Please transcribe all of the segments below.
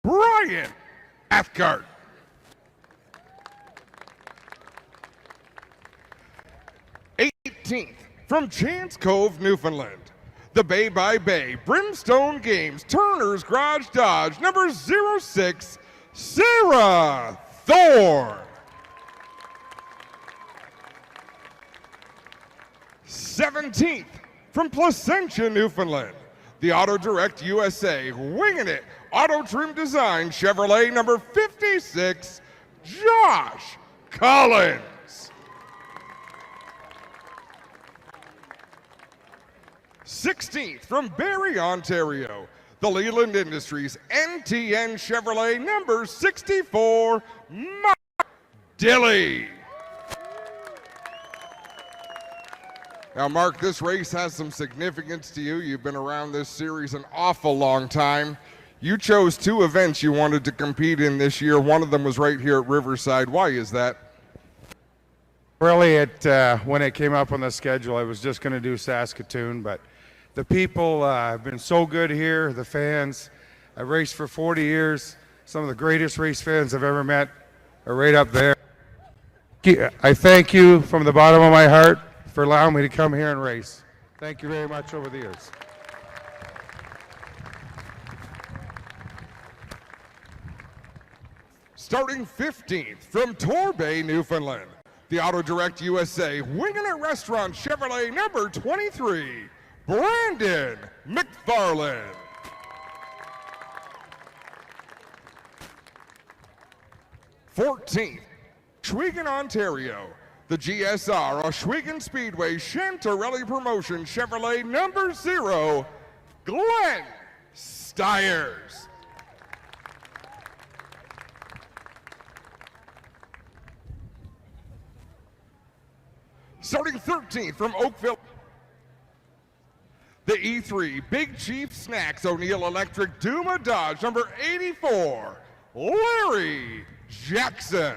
Brian Cathcart. 18th, from Chance Cove, Newfoundland, the Bay by Bay Brimstone Games Turner's Garage Dodge, number 06, Sarah Thorne. 17th, from Placentia, Newfoundland, the Auto Direct USA Winging It Auto Trim Design Chevrolet, number 56, Josh Collins. 16th, from Barrie, Ontario, the Leland Industries NTN Chevrolet, number 64, Mark Dilly. Now, Mark, this race has some significance to you. You've been around this series an awful long time. You chose two events you wanted to compete in this year. One of them was right here at Riverside. Why is that? Really, when it came up on the schedule, I was just going to do Saskatoon, but the people have been so good here, the fans. I've raced for 40 years. Some of the greatest race fans I've ever met are right up there. I thank you from the bottom of my heart for allowing me to come here and race. Thank you very much over the years. Starting 15th, from Torbay, Newfoundland, the Auto Direct USA Winging It Restaurant Chevrolet, number 23, Brandon McFarland. 14th, Schweigen, Ontario, the GSR Ohsweken Speedway Chantarelli Promotion Chevrolet, number 0, Glenn Stiers. 13th, from Oakville, the E3 Big Chief Snacks O'Neill Electric Duma Dodge, number 84, Larry Jackson.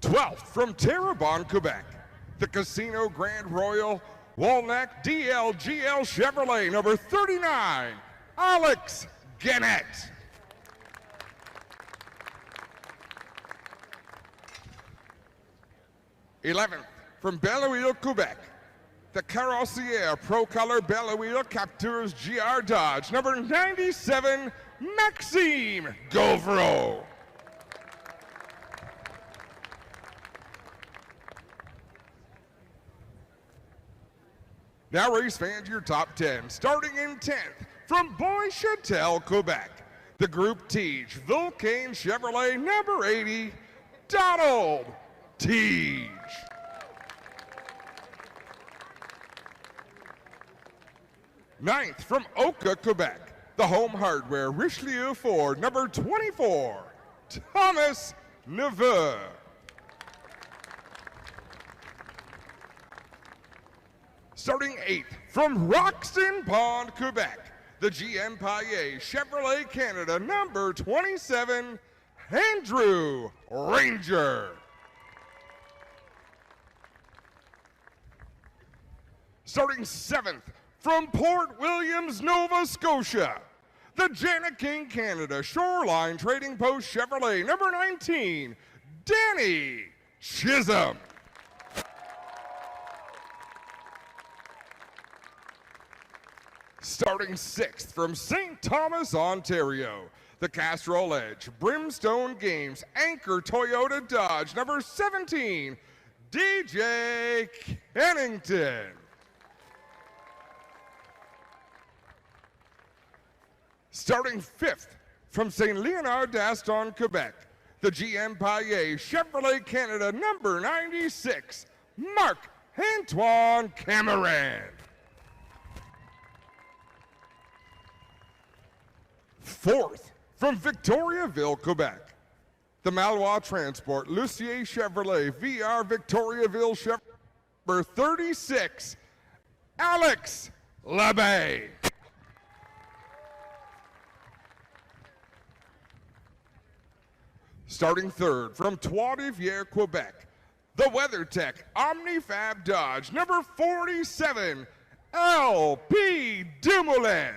12th, from Terrebonne, Quebec, the Casino Grand Royal Walnut DLGL Chevrolet, number 39, Alex Gannett. 11th, from Belleville, Quebec, the Carrossier Pro Color Belleville Capteurs GR Dodge, number 97, Maxime Gauvreau. 'Now, race fans, your top 10. Starting in 10th, from Bois-Chatel, Quebec, the Group Teach Vulcan Chevrolet, number 80, Donald Teach. 9th, from Oka, Quebec, the Home Hardware Richelieu Ford, number 24, Thomas Neveu. 8th, from Roxton Pond, Quebec, the GM Paillet Chevrolet Canada, number 27, Andrew Ranger. 7th, from Port Williams, Nova Scotia, the Janet King Canada Shoreline Trading Post Chevrolet, number 19, Danny Chisholm. 6th, from St. Thomas, Ontario, the Castrol Edge Brimstone Games Anchor Toyota Dodge, number 17, DJ Kennington. 5th, from St. Leonard d'Aston, Quebec, the GM Paillet Chevrolet Canada, number 96, Marc-Antoine Cameron. 4th, from Victoriaville, Quebec, the Malois Transport Lucier Chevrolet VR Victoriaville Chevrolet, number 36, Alex Labay. 3rd, from Trois-Rivières, Quebec, the WeatherTech OmniFab Dodge, number 47, L.P. Dumoulin.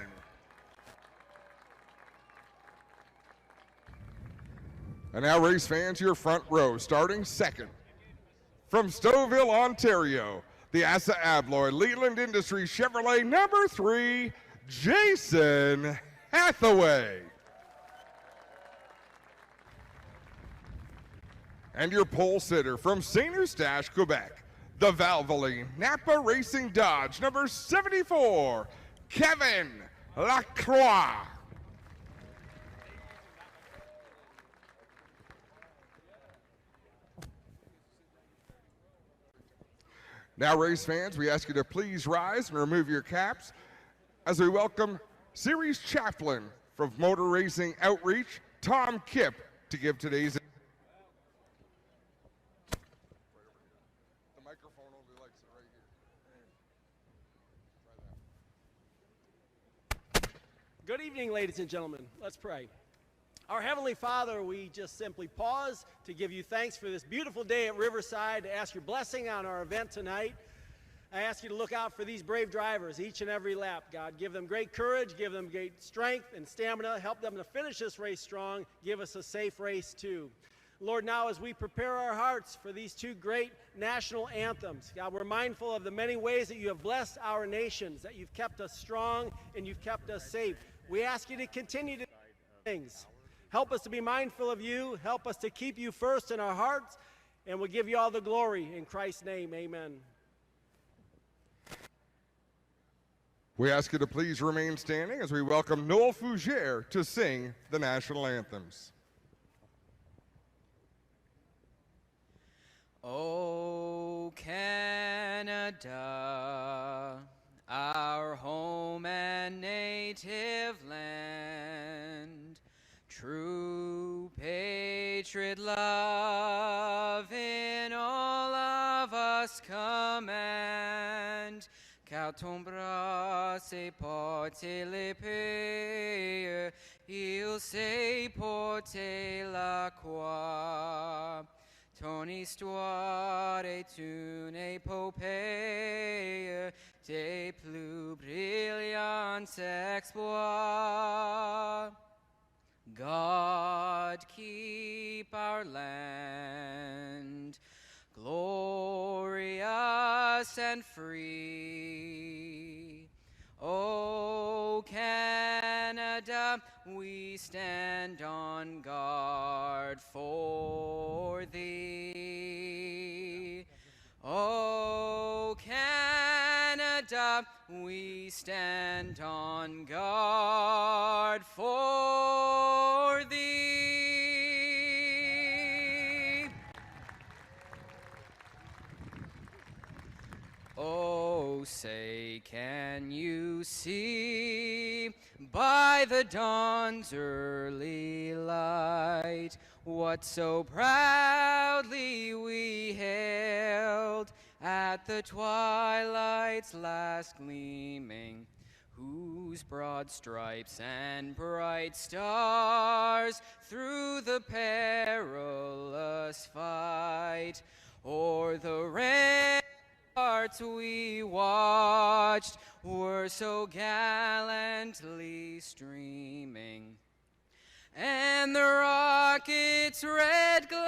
And now, race fans, your front row, starting second. From Stouffville, Ontario, the Asa Abloy Leland Industries Chevrolet number 3, Jason Hathaway. And your pole sitter from St. Eustache, Quebec, the Valvoline Napa Racing Dodge number 74, Kevin Lacroix. Now, race fans, we ask you to please rise and remove your caps as we welcome Series Chaplain from Motor Racing Outreach, Tom Kipp, to give today's. The microphone only likes it right here. Try that. Good evening, ladies and gentlemen. Let's pray. Our Heavenly Father, we just simply pause to give you thanks for this beautiful day at Riverside, to ask your blessing on our event tonight. I ask you to look out for these brave drivers each and every lap, God. Give them great courage, give them great strength and stamina, help them to finish this race strong, give us a safe race too. Lord, now as we prepare our hearts for these two great national anthems, God, we're mindful of the many ways that you have blessed our nations, that you've kept us strong and you've kept us safe. We ask you to continue to do things. Help us to be mindful of you. Help us to keep you first in our hearts. And we'll give you all the glory. In Christ's name, amen. We ask you to please remain standing as we welcome Noel Fougere to sing the national anthems. O Canada, our home and native land, true patriot love in all of us command. Car ton bras s'est porté l'épée, il s'est porté la croix. Ton histoire est une épopée des plus brillants exploits. God keep our land glorious and free. O Canada, we stand on guard for thee. O Canada, we stand on guard for thee. Oh, say, can you see by the dawn's early light what so proudly we hailed at the twilight's last gleaming, whose broad stripes and bright stars through the perilous fight o'er the ramparts we watched were so gallantly streaming, and the rocket's red glare,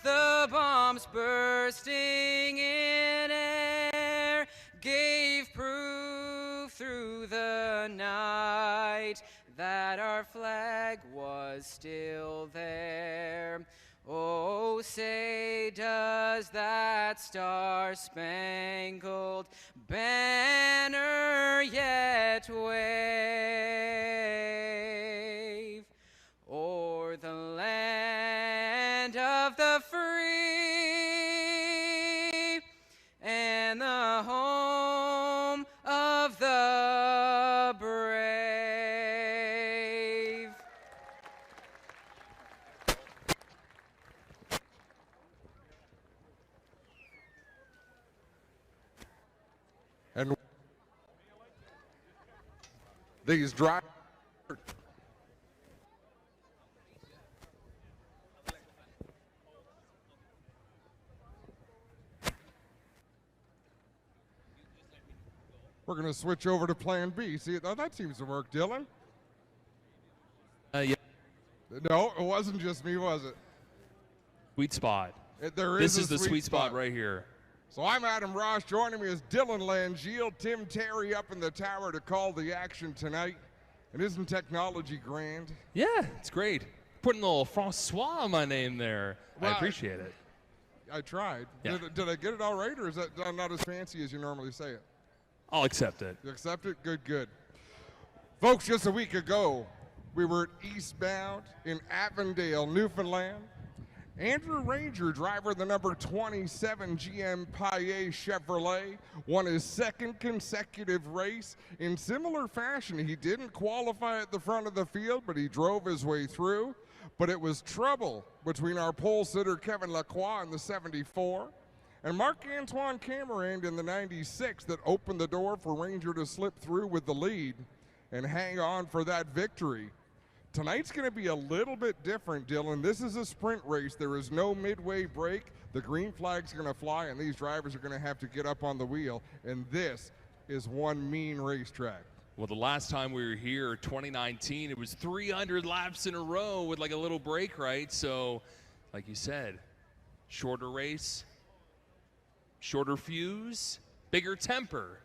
the bombs bursting in air, gave proof through the night that our flag was still there. Oh, say, does that star-spangled banner yet wave o'er the land of the free and the home of the brave? And these drivers. We're going to switch over to plan B. See, that seems to work, Dylan. Yeah. No, it wasn't just me, was it? Sweet spot. This is the sweet spot right here. So I'm Adam Ross. Joining me is Dylan Langeal, Tim Terry up in the tower to call the action tonight. And isn't technology grand? Yeah, it's great. Putting a little Francois on my name there. Well, I appreciate it. I tried. Yeah. Did I get it all right, or is that not as fancy as you normally say it? I'll accept it. You accept it? Good, good. Folks, just a week ago, we were at Eastbound in Avondale, Newfoundland. Andrew Ranger, driver of the number 27 GM Paillet Chevrolet, won his second consecutive race. In similar fashion, he didn't qualify at the front of the field, but he drove his way through. But it was trouble between our pole sitter Kevin Lacroix in the 74 and Marc-Antoine Camerand in the 96 that opened the door for Ranger to slip through with the lead and hang on for that victory. Tonight's going to be a little bit different, Dylan. This is a sprint race. There is no midway break. The green flag's going to fly, and these drivers are going to have to get up on the wheel. And this is one mean racetrack. Well, the last time we were here, 2019, it was 300 laps in a row with like a little break, right? So, like you said, shorter race, shorter fuse, bigger temper.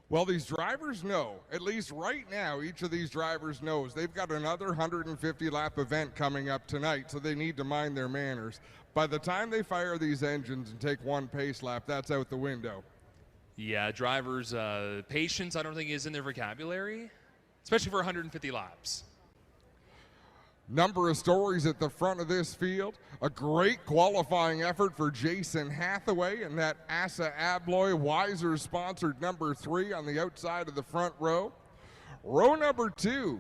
Well, these drivers know, at least right now, each of these drivers knows they've got another 150-lap event coming up tonight, so they need to mind their manners. By the time they fire these engines and take one pace lap, that's out the window. Yeah, drivers' patience, I don't think, is in their vocabulary, especially for 150 laps. Number of stories at the front of this field. A great qualifying effort for Jason Hathaway and that Assa Abloy Weiser-sponsored number 3 on the outside of the front row. Row number 2,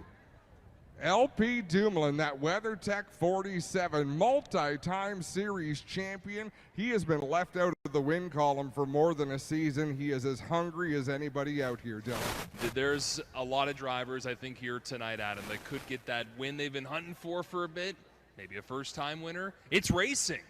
LP Dumoulin, that WeatherTech 47, multi-time series champion. He has been left out of the win column for more than a season. He is as hungry as anybody out here, Dylan. There's a lot of drivers, I think, here tonight, Adam, that could get that win they've been hunting for a bit, maybe a first-time winner. It's racing.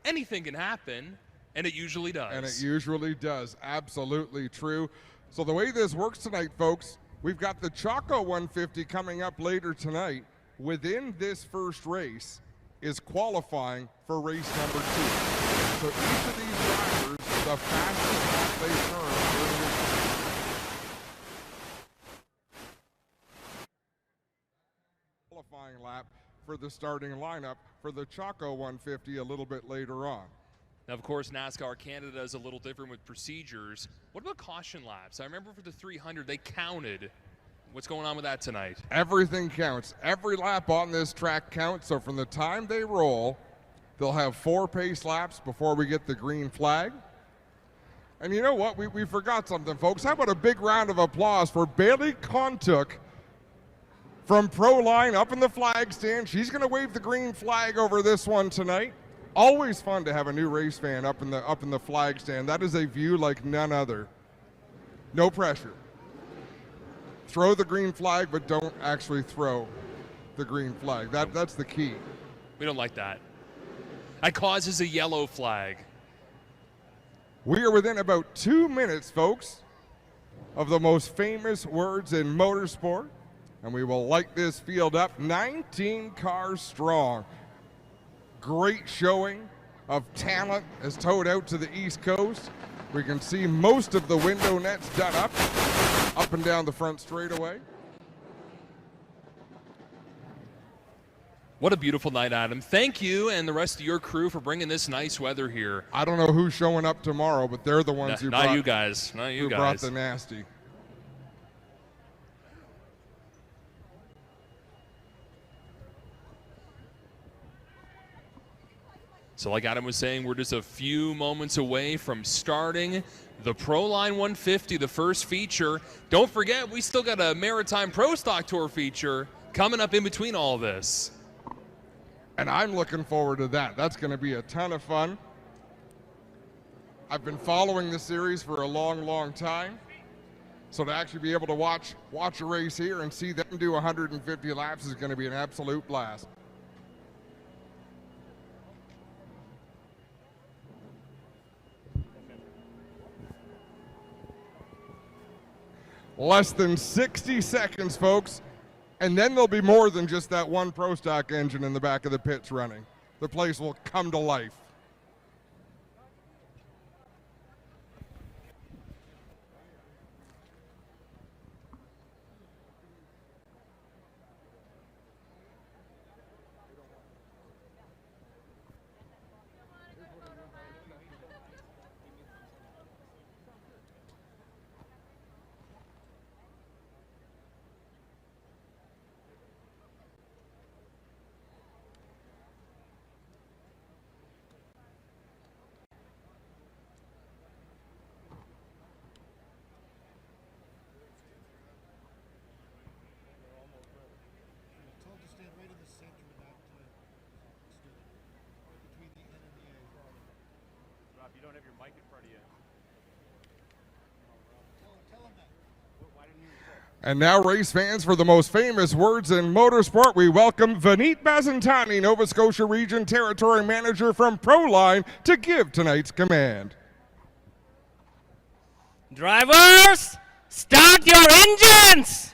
Anything can happen, and it usually does. And it usually does. Absolutely true. So the way this works tonight, folks, we've got the Choco 150 coming up later tonight. Within this first race is qualifying for race number 2. So each of these drivers, the fastest lap they turn during the qualifying lap for the starting lineup for the Choco 150 a little bit later on. Now, of course, NASCAR Canada is a little different with procedures. What about caution laps? I remember for the 300, they counted. What's going on with that tonight? Everything counts. Every lap on this track counts. So from the time they roll, they'll have 4 pace laps before we get the green flag. And you know what? We forgot something, folks. How about a big round of applause for Bailey Kontuk from Proline up in the flag stand. She's going to wave the green flag over this one tonight. Always fun to have a new race fan up in the flag stand. That is a view like none other. No pressure. Throw the green flag, but don't actually throw the green flag. That's the key. We don't like that. That causes a yellow flag. We are within about 2 minutes, folks, of the most famous words in motorsport, and we will light this field up 19 cars strong. Great showing of talent as towed out to the East Coast. We can see most of the window nets done up and down the front straightaway. What a beautiful night, Adam. Thank you and the rest of your crew for bringing this nice weather here. I don't know who's showing up tomorrow, but they're the ones who brought you guys. Not you guys. Brought the nasty. So like Adam was saying, we're just a few moments away from starting the Proline 150, the first feature. Don't forget, we still got a Maritime Pro Stock Tour feature coming up in between all this. And I'm looking forward to that. That's going to be a ton of fun. I've been following the series for a long, long time. So to actually be able to watch a race here and see them do 150 laps is going to be an absolute blast. Less than 60 seconds, folks. And then there'll be more than just that one Pro Stock engine in the back of the pits running. The place will come to life. And now, race fans, for the most famous words in motorsport, we welcome Vineet Bazantani, Nova Scotia Region Territory Manager from Proline, to give tonight's command. Drivers, start your engines!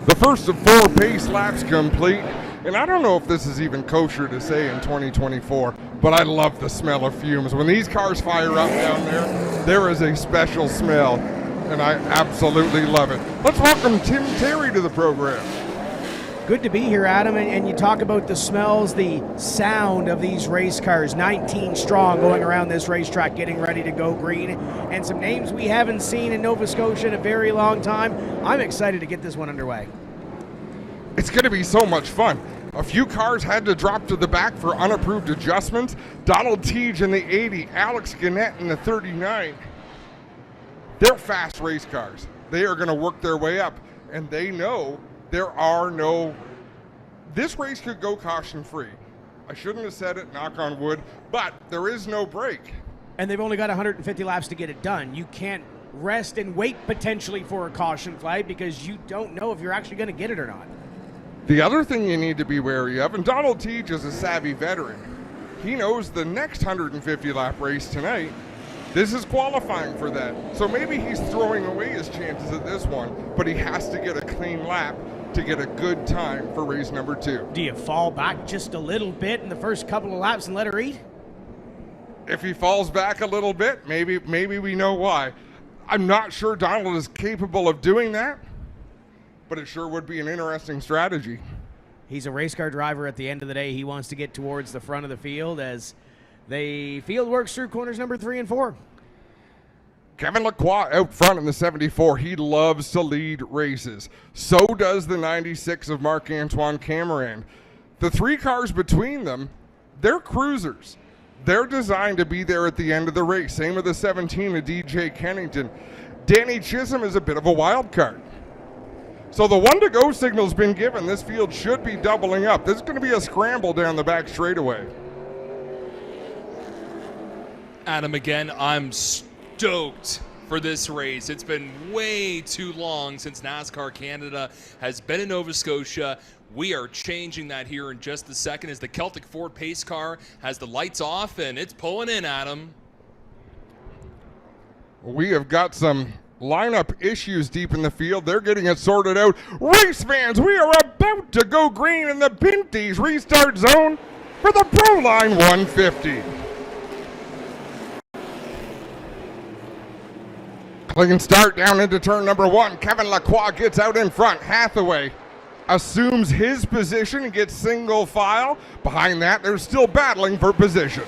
The first of 4 pace laps complete, and I don't know if this is even kosher to say in 2024, but I love the smell of fumes. When these cars fire up down there, there is a special smell, and I absolutely love it. Let's welcome Tim Terry to the program. Good to be here, Adam, and you talk about the smells, the sound of these race cars, 19 strong going around this racetrack, getting ready to go green, and some names we haven't seen in Nova Scotia in a very long time. I'm excited to get this one underway. It's going to be so much fun. A few cars had to drop to the back for unapproved adjustments. Donald Teague in the 80, Alex Gannett in the 39. They're fast race cars. They are going to work their way up, and they know there are no, this race could go caution-free. I shouldn't have said it, knock on wood, but there is no break. And they've only got 150 laps to get it done. You can't rest and wait potentially for a caution flag because you don't know if you're actually going to get it or not. The other thing you need to be wary of, and Donald Teague is a savvy veteran, he knows the next 150 lap race tonight, this is qualifying for that. So maybe he's throwing away his chances at this one, but he has to get a clean lap to get a good time for race number 2. Do you fall back just a little bit in the first couple of laps and let her eat? If he falls back a little bit, maybe we know why. I'm not sure Donald is capable of doing that, but it sure would be an interesting strategy. He's a race car driver at the end of the day. He wants to get towards the front of the field as The field works through corners number 3 and 4. Kevin Lacroix out front in the 74. He loves to lead races. So does the 96 of Marc-Antoine Cameron. The 3 cars between them, they're cruisers. They're designed to be there at the end of the race. Same with the 17 of DJ Kennington. Danny Chisholm is a bit of a wild card. So the 1 to go signal's been given. This field should be doubling up. This is going to be a scramble down the back straightaway. Adam, again, I'm stoked for this race. It's been way too long since NASCAR Canada has been in Nova Scotia. We are changing that here in just a second as the Celtic Ford pace car has the lights off and it's pulling in, Adam. We have got some lineup issues deep in the field. They're getting it sorted out. Race fans, we are about to go green in the Pinty's restart zone for the Pro Line 150. Clean start down into turn number 1. Kevin Lacroix gets out in front. Hathaway assumes his position and gets single file. Behind that, they're still battling for position.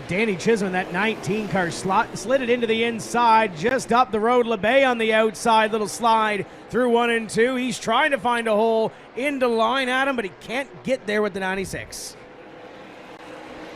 Danny Chisholm, that 19 car, slid it into the inside, just up the road. LeBay on the outside, little slide through 1 and 2. He's trying to find a hole into line, Adam, but he can't get there with the 96.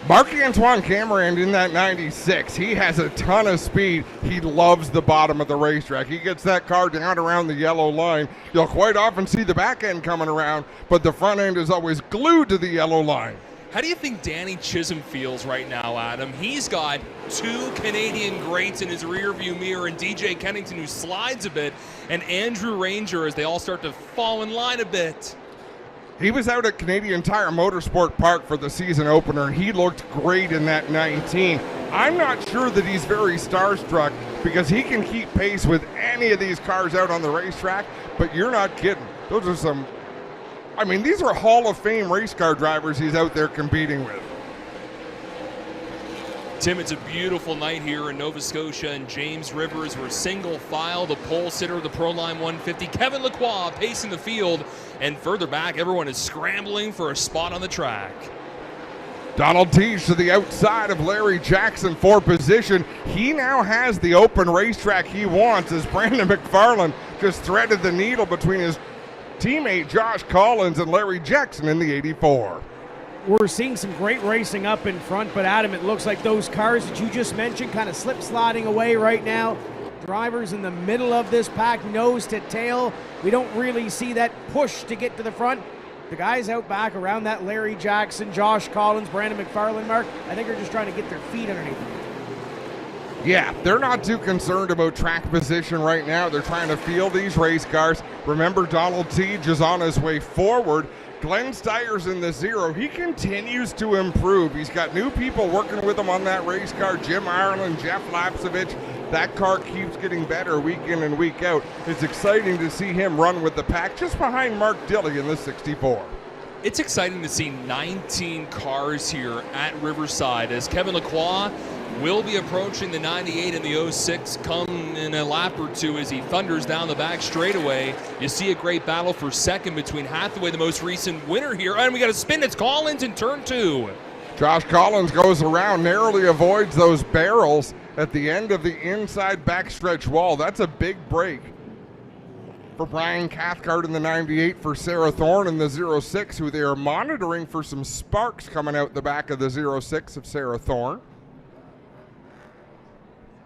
Marc-Antoine Cameron in that 96. He has a ton of speed. He loves the bottom of the racetrack. He gets that car down around the yellow line. You'll quite often see the back end coming around, but the front end is always glued to the yellow line. How do you think Danny Chisholm feels right now, Adam? He's got 2 Canadian greats in his rearview mirror, and DJ Kennington, who slides a bit, and Andrew Ranger as they all start to fall in line a bit. He was out at Canadian Tire Motorsport Park for the season opener, and he looked great in that 19. I'm not sure that he's very starstruck because he can keep pace with any of these cars out on the racetrack, but you're not kidding. Those are some, I mean, these are Hall of Fame race car drivers he's out there competing with. Tim, it's a beautiful night here in Nova Scotia and James River as we're single file, the pole sitter of the Pro Line 150. Kevin Lacroix pacing the field, and further back, everyone is scrambling for a spot on the track. Donald Teach to the outside of Larry Jackson for position. He now has the open racetrack he wants as Brandon McFarland just threaded the needle between his teammate Josh Collins and Larry Jackson in the 84. We're seeing some great racing up in front, but Adam, it looks like those cars that you just mentioned kind of slip sliding away right now. Drivers in the middle of this pack, nose to tail. We don't really see that push to get to the front. The guys out back around that Larry Jackson, Josh Collins, Brandon McFarland mark, I think are just trying to get their feet underneath them. Yeah, they're not too concerned about track position right now. They're trying to field these race cars. Remember, Donald Teach is on his way forward. Glenn Steyer's in the 0. He continues to improve. He's got new people working with him on that race car. Jim Ireland, Jeff Lapsevich. That car keeps getting better week in and week out. It's exciting to see him run with the pack just behind Mark Dilley in the 64. It's exciting to see 19 cars here at Riverside as Kevin Lacroix will be approaching the 98 and the 06 come in a lap or two as he thunders down the back straightaway. You see a great battle for second between Hathaway, the most recent winner here, and we got a spin. It's Collins in turn 2. Josh Collins goes around, narrowly avoids those barrels at the end of the inside backstretch wall. That's a big break for Brian Cathcart in the 98, for Sarah Thorne in the 06, who they are monitoring for some sparks coming out the back of the 06 of Sarah Thorne.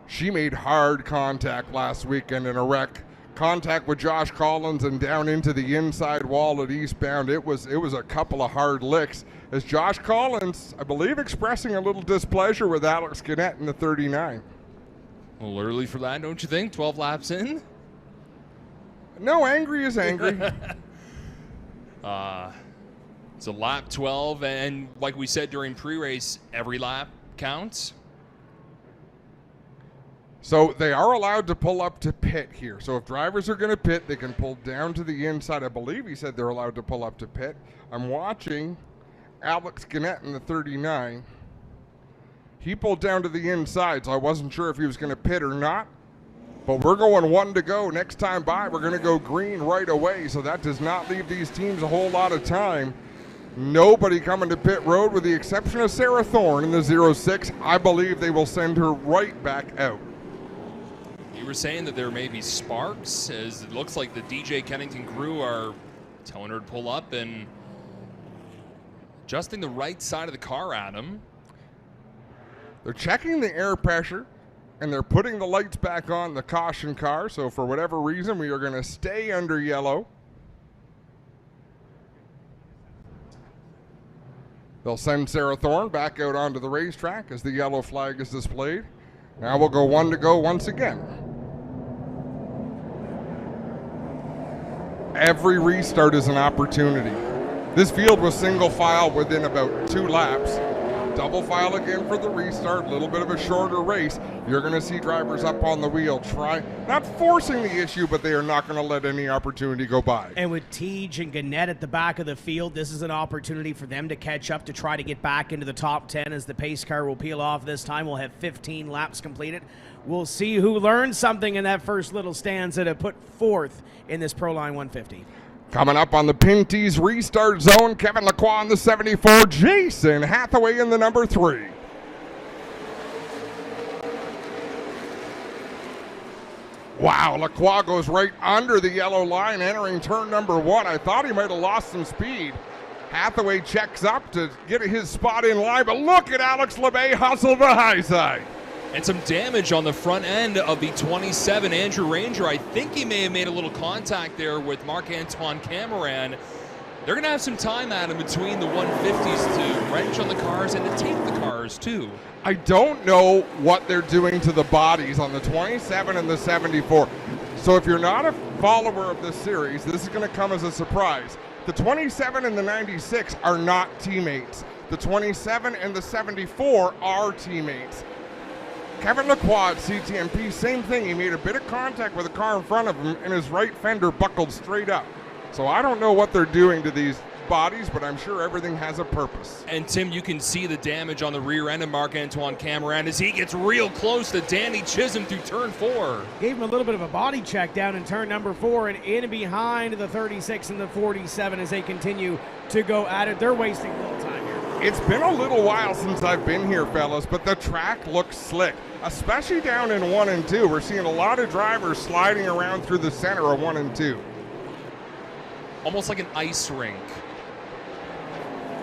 She made hard contact last weekend in a wreck. Contact with Josh Collins and down into the inside wall at eastbound. It was a couple of hard licks as Josh Collins, I believe, expressing a little displeasure with Alex Gannett in the 39. A little early for that, don't you think? 12 laps in? No, angry is angry. It's a lap 12, and like we said during pre-race, every lap counts. So they are allowed to pull up to pit here. So if drivers are going to pit, they can pull down to the inside. I believe he said they're allowed to pull up to pit. I'm watching Alex Gannett in the 39. He pulled down to the inside, so I wasn't sure if he was going to pit or not. But we're going 1 to go. Next time by, we're going to go green right away. So that does not leave these teams a whole lot of time. Nobody coming to pit road with the exception of Sarah Thorne in the 06. I believe they will send her right back out. You were saying that there may be sparks, as it looks like the DJ Kennington crew are telling her to pull up and adjusting the right side of the car, Adam. They're checking the air pressure, and they're putting the lights back on the caution car. So for whatever reason, we are going to stay under yellow. They'll send Sarah Thorne back out onto the racetrack as the yellow flag is displayed. Now we'll go one to go once again. Every restart is an opportunity. This field was single file within about 2 laps. Double file again for the restart, a little bit of a shorter race. You're going to see drivers up on the wheel not forcing the issue, but they are not going to let any opportunity go by. And with Tej and Gannett at the back of the field, this is an opportunity for them to catch up to try to get back into the top 10 as the pace car will peel off this time. We'll have 15 laps completed. We'll see who learned something in that first little stanza to put fourth in this Pro Line 150. Coming up on the Pinty's restart zone, Kevin Lacroix in the 74, Jason Hathaway in the number 3. Wow, Lacroix goes right under the yellow line entering turn number 1. I thought he might have lost some speed. Hathaway checks up to get his spot in line, but look at Alex LeBay hustle the high side. And some damage on the front end of the 27, Andrew Ranger. I think he may have made a little contact there with Marc-Antoine Cameron. They're going to have some time, Adam, between the 150s to wrench on the cars and to tape the cars, too. I don't know what they're doing to the bodies on the 27 and the 74. So if you're not a follower of this series, this is going to come as a surprise. The 27 and the 96 are not teammates. The 27 and the 74 are teammates. Kevin Lacroix at CTMP, same thing. He made a bit of contact with the car in front of him, and his right fender buckled straight up. So I don't know what they're doing to these bodies, but I'm sure everything has a purpose. And Tim, you can see the damage on the rear end of Marc-Antoine Cameron as he gets real close to Danny Chisholm through turn 4. Gave him a little bit of a body check down in turn number 4 and in behind the 36 and the 47 as they continue to go at it. They're wasting a little time here. It's been a little while since I've been here, fellas, but the track looks slick, especially down in 1 and 2. We're seeing a lot of drivers sliding around through the center of 1 and 2. Almost like an ice rink.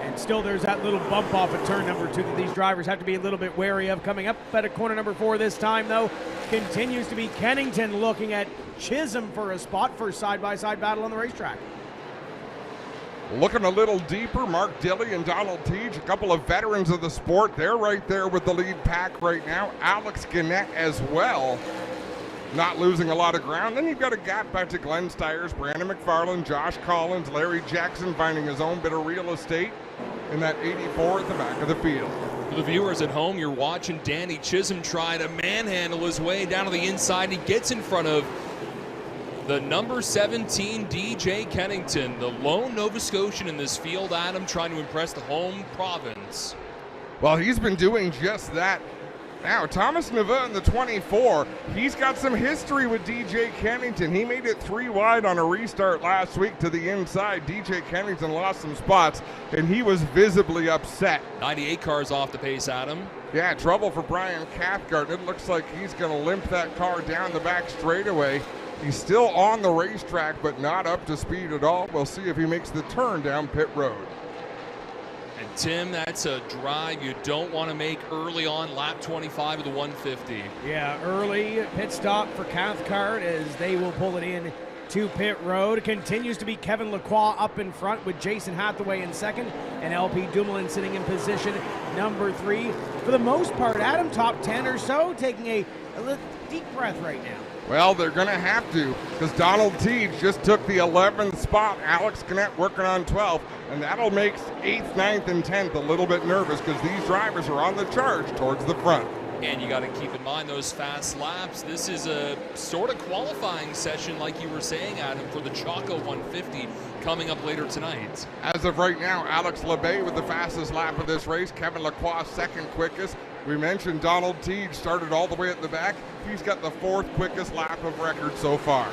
And still there's that little bump off at turn number 2 that these drivers have to be a little bit wary of. Coming up at a corner number 4 this time, though, continues to be Kennington looking at Chisholm for a spot for side-by-side battle on the racetrack. Looking a little deeper, Mark Dilley and Donald Tej, a couple of veterans of the sport. They're right there with the lead pack right now. Alex Gannett as well, not losing a lot of ground. Then you've got a gap back to Glenn Stiers, Brandon McFarland, Josh Collins, Larry Jackson finding his own bit of real estate in that 84 at the back of the field. For the viewers at home, you're watching Danny Chisholm try to manhandle his way down to the inside. He gets in front of the number 17 DJ Kennington, the lone Nova Scotian in this field, Adam, trying to impress the home province. Well, he's been doing just that. Now, Thomas Neva in the 24, he's got some history with DJ Kennington. He made it 3 wide on a restart last week to the inside. DJ Kennington lost some spots, and he was visibly upset. 98 cars off the pace, Adam. Yeah, trouble for Brian Cathcart. It looks like he's going to limp that car down the back straightaway. He's still on the racetrack, but not up to speed at all. We'll see if he makes the turn down pit road. And Tim, that's a drive you don't want to make early on lap 25 of the 150. Yeah, early pit stop for Cathcart as they will pull it in to pit road. Continues to be Kevin Lacroix up in front with Jason Hathaway in second and LP Dumoulin sitting in position number 3. For the most part, Adam, top 10 or so, taking a little deep breath right now. Well, they're going to have to, because Donald Tej just took the 11th spot. Alex Gannett working on 12th, and that'll make 8th, 9th, and 10th a little bit nervous because these drivers are on the charge towards the front. And you got to keep in mind those fast laps. This is a sort of qualifying session, like you were saying, Adam, for the Chaco 150 coming up later tonight. As of right now, Alex LeBay with the fastest lap of this race. Kevin Lacroix second quickest. We mentioned Donald Tej started all the way at the back. He's got the 4th quickest lap of record so far.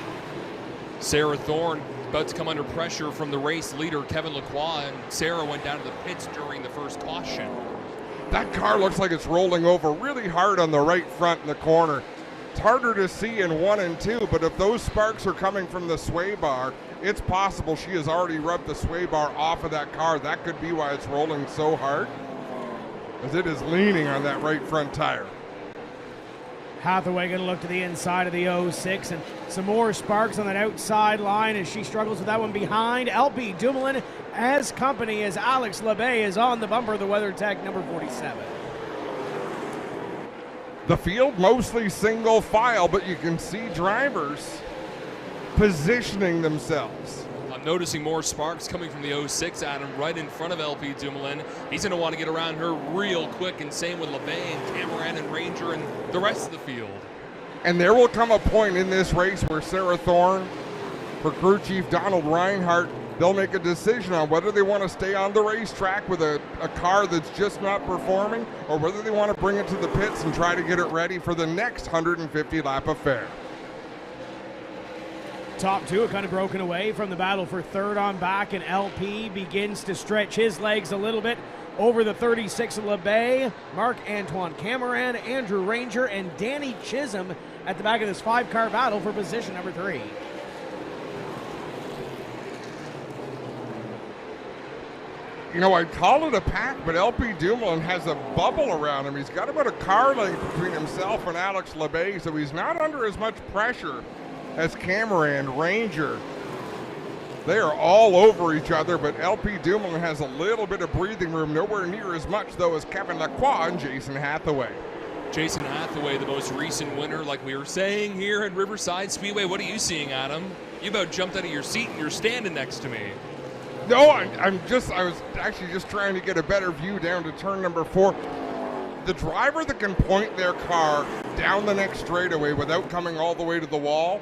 Sarah Thorne about to come under pressure from the race leader, Kevin Lacroix, and Sarah went down to the pits during the first caution. That car looks like it's rolling over really hard on the right front in the corner. It's harder to see in 1 and 2, but if those sparks are coming from the sway bar, it's possible she has already rubbed the sway bar off of that car. That could be why it's rolling so hard, as it is leaning on that right front tire. Hathaway going to look to the inside of the 06, and some more sparks on that outside line as she struggles with that one behind. LP Dumoulin as company as Alex Labbe is on the bumper of the WeatherTech number 47. The field mostly single file, but you can see drivers positioning themselves. I'm noticing more sparks coming from the 06, Adam, right in front of LP Dumoulin. He's going to want to get around her real quick, and same with LeBay and Cameron and Ranger and the rest of the field. And there will come a point in this race where Sarah Thorne, her crew chief Donald Reinhardt, they'll make a decision on whether they want to stay on the racetrack with a car that's just not performing, or whether they want to bring it to the pits and try to get it ready for the next 150-lap affair. Top two are kind of broken away from the battle for third on back, and LP begins to stretch his legs a little bit over the 36 of LeBay, Marc-Antoine Cameron, Andrew Ranger, and Danny Chisholm at the back of this 5-car battle for position number 3. You know, I'd call it a pack, but LP Dumoulin has a bubble around him. He's got about a car length between himself and Alex LeBay, so he's not under as much pressure as Cameron, Ranger. They are all over each other, but LP Dumoulin has a little bit of breathing room, nowhere near as much, though, as Kevin Lacroix and Jason Hathaway. Jason Hathaway, the most recent winner, like we were saying here at Riverside Speedway. What are you seeing, Adam? You about jumped out of your seat and you're standing next to me. No, I was actually just trying to get a better view down to turn number 4. The driver that can point their car down the next straightaway without coming all the way to the wall,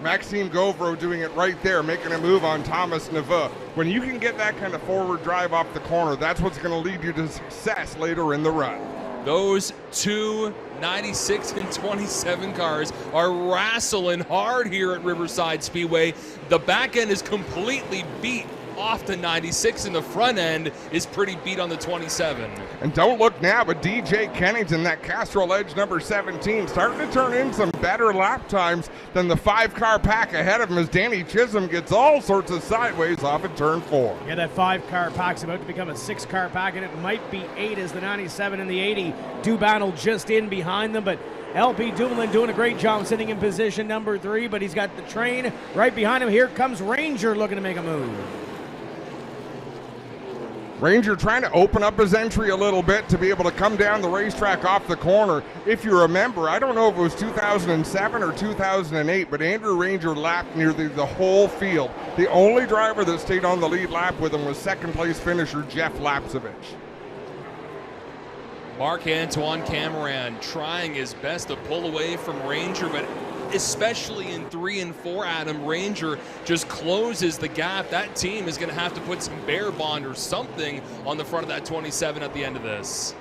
Maxime Gauvreau doing it right there, making a move on Thomas Neveu. When you can get that kind of forward drive off the corner, that's what's going to lead you to success later in the run. Those two 96 and 27 cars are wrestling hard here at Riverside Speedway. The back end is completely beat off the 96, and the front end is pretty beat on the 27. And don't look now, but DJ Kennington, that Castrol Edge number 17, starting to turn in some better lap times than the 5-car pack ahead of him as Danny Chisholm gets all sorts of sideways off at turn 4. Yeah, that 5-car pack's about to become a 6-car pack, and it might be 8 as the 97 and the 80 do battle just in behind them, but LP Dumoulin doing a great job sitting in position number 3, but he's got the train right behind him. Here comes Ranger looking to make a move. Ranger trying to open up his entry a little bit to be able to come down the racetrack off the corner. If you remember, I don't know if it was 2007 or 2008, but Andrew Ranger lapped nearly the whole field. The only driver that stayed on the lead lap with him was second-place finisher Jeff Lapsevich. Marc-Antoine Cameron trying his best to pull away from Ranger, but especially in 3 and 4, Adam, Ranger just closes the gap. That team is going to have to put some bear bond or something on the front of that 27 at the end of this.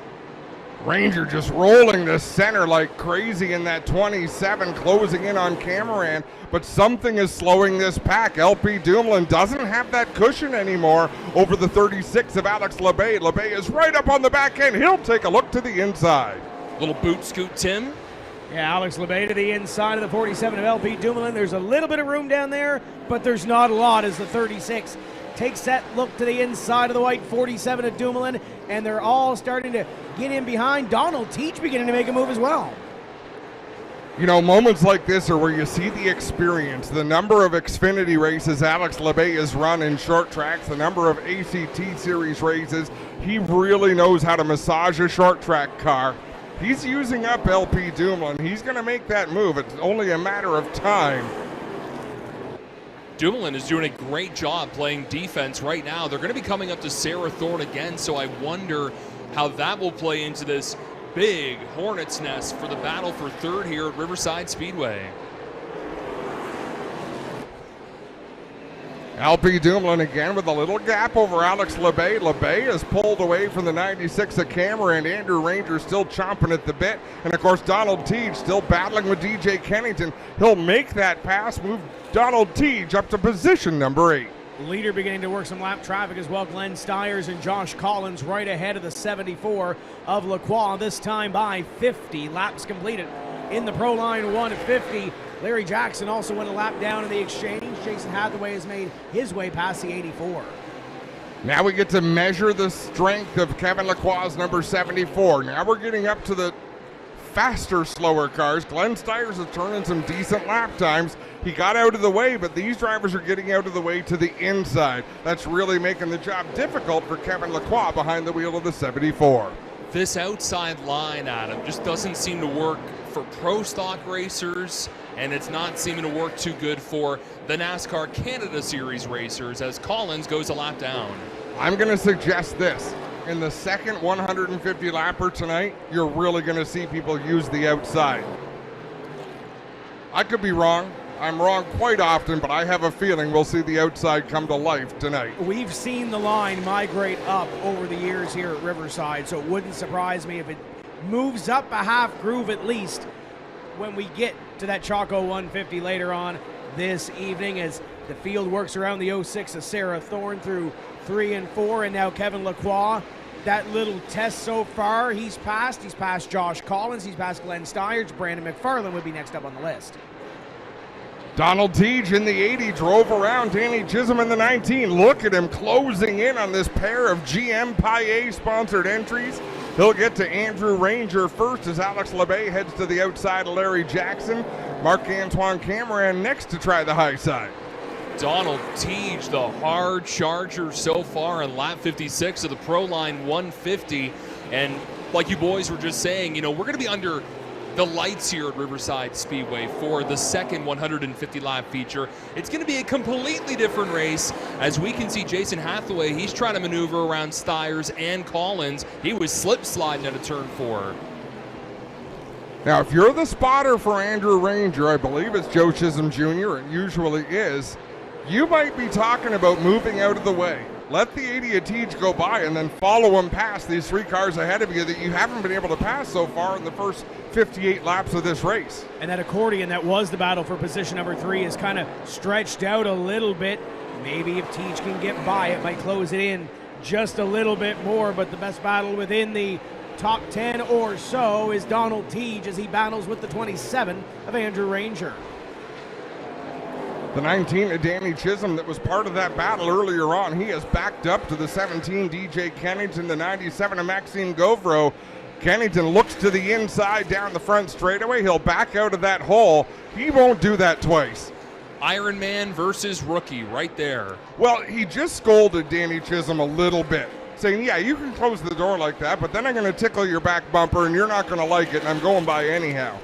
Ranger just rolling the center like crazy in that 27, closing in on Cameron, but something is slowing this pack. LP Dumoulin doesn't have that cushion anymore over the 36 of Alex Labbe. Labbe is right up on the back end. He'll take a look to the inside. Little boot scoot, Tim. Yeah, Alex Labbe to the inside of the 47 of LP Dumoulin. There's a little bit of room down there, but there's not a lot as the 36 takes that look to the inside of the white 47 of Dumoulin, and they're all starting to get in behind. Donald Teach beginning to make a move as well. You know, moments like this are where you see the experience, the number of Xfinity races Alex Labbe has run in short tracks, the number of ACT Series races. He really knows how to massage a short track car. He's using up LP Dumoulin. He's going to make that move. It's only a matter of time. Dumoulin is doing a great job playing defense right now. They're going to be coming up to Sarah Thorne again, so I wonder how that will play into this big hornet's nest for the battle for third here at Riverside Speedway. LP Dumoulin again with a little gap over Alex LeBay. LeBay is pulled away from the 96 of Camera, and Andrew Ranger still chomping at the bit. And of course, Donald Teague still battling with DJ Kennington. He'll make that pass, move Donald Teague up to position number 8. Leader beginning to work some lap traffic as well. Glenn Stiers and Josh Collins right ahead of the 74 of Lacroix, this time by 50 laps completed. In the Pro Line 150, Larry Jackson also went a lap down in the exchange. Jason Hathaway has made his way past the 84. Now we get to measure the strength of Kevin Lacroix's number 74. Now we're getting up to the faster, slower cars. Glenn Stiers is turning some decent lap times. He got out of the way, but these drivers are getting out of the way to the inside. That's really making the job difficult for Kevin Lacroix behind the wheel of the 74. This outside line, Adam, just doesn't seem to work for pro stock racers, and it's not seeming to work too good for the NASCAR Canada Series racers as Collins goes a lap down. I'm going to suggest this. In the second 150 lapper tonight, you're really going to see people use the outside. I could be wrong. I'm wrong quite often, but I have a feeling we'll see the outside come to life tonight. We've seen the line migrate up over the years here at Riverside, so it wouldn't surprise me if it moves up a half groove at least when we get to that Choco 150 later on this evening, as the field works around the 06 of Sarah Thorne through 3 and 4, and now Kevin Lacroix. That little test so far, he's passed Josh Collins, he's passed Glenn Stiers. Brandon McFarland would be next up on the list. Donald Teague in the 80 drove around Danny Chisholm in the 19. Look at him closing in on this pair of GM Paillet sponsored entries. He'll get to Andrew Ranger first as Alex LeBay heads to the outside of Larry Jackson. Marc-Antoine Cameron next to try the high side. Donald Teague, the hard charger so far in lap 56 of the Pro Line 150. And like you boys were just saying, we're going to be under the lights here at Riverside Speedway for the second 150 lap feature. It's going to be a completely different race. As we can see, Jason Hathaway, he's trying to maneuver around Stiers and Collins. He was slip sliding out of turn 4. Now, if you're the spotter for Andrew Ranger, I believe it's Joe Chisholm Jr., it usually is, you might be talking about moving out of the way. Let the 80 of Teague go by and then follow him past these 3 cars ahead of you that you haven't been able to pass so far in the first 58 laps of this race. And that accordion that was the battle for position number 3 is kind of stretched out a little bit. Maybe if Teague can get by, it might close it in just a little bit more, but the best battle within the top 10 or so is Donald Teague as he battles with the 27 of Andrew Ranger. The 19 of Danny Chisholm that was part of that battle earlier on, he has backed up to the 17 DJ Kennington, the 97 of Maxime Gauvreau. Kennington looks to the inside down the front straightaway. He'll back out of that hole. He won't do that twice. Iron Man versus rookie right there. Well, he just scolded Danny Chisholm a little bit, saying, yeah, you can close the door like that, but then I'm going to tickle your back bumper and you're not going to like it, and I'm going by anyhow.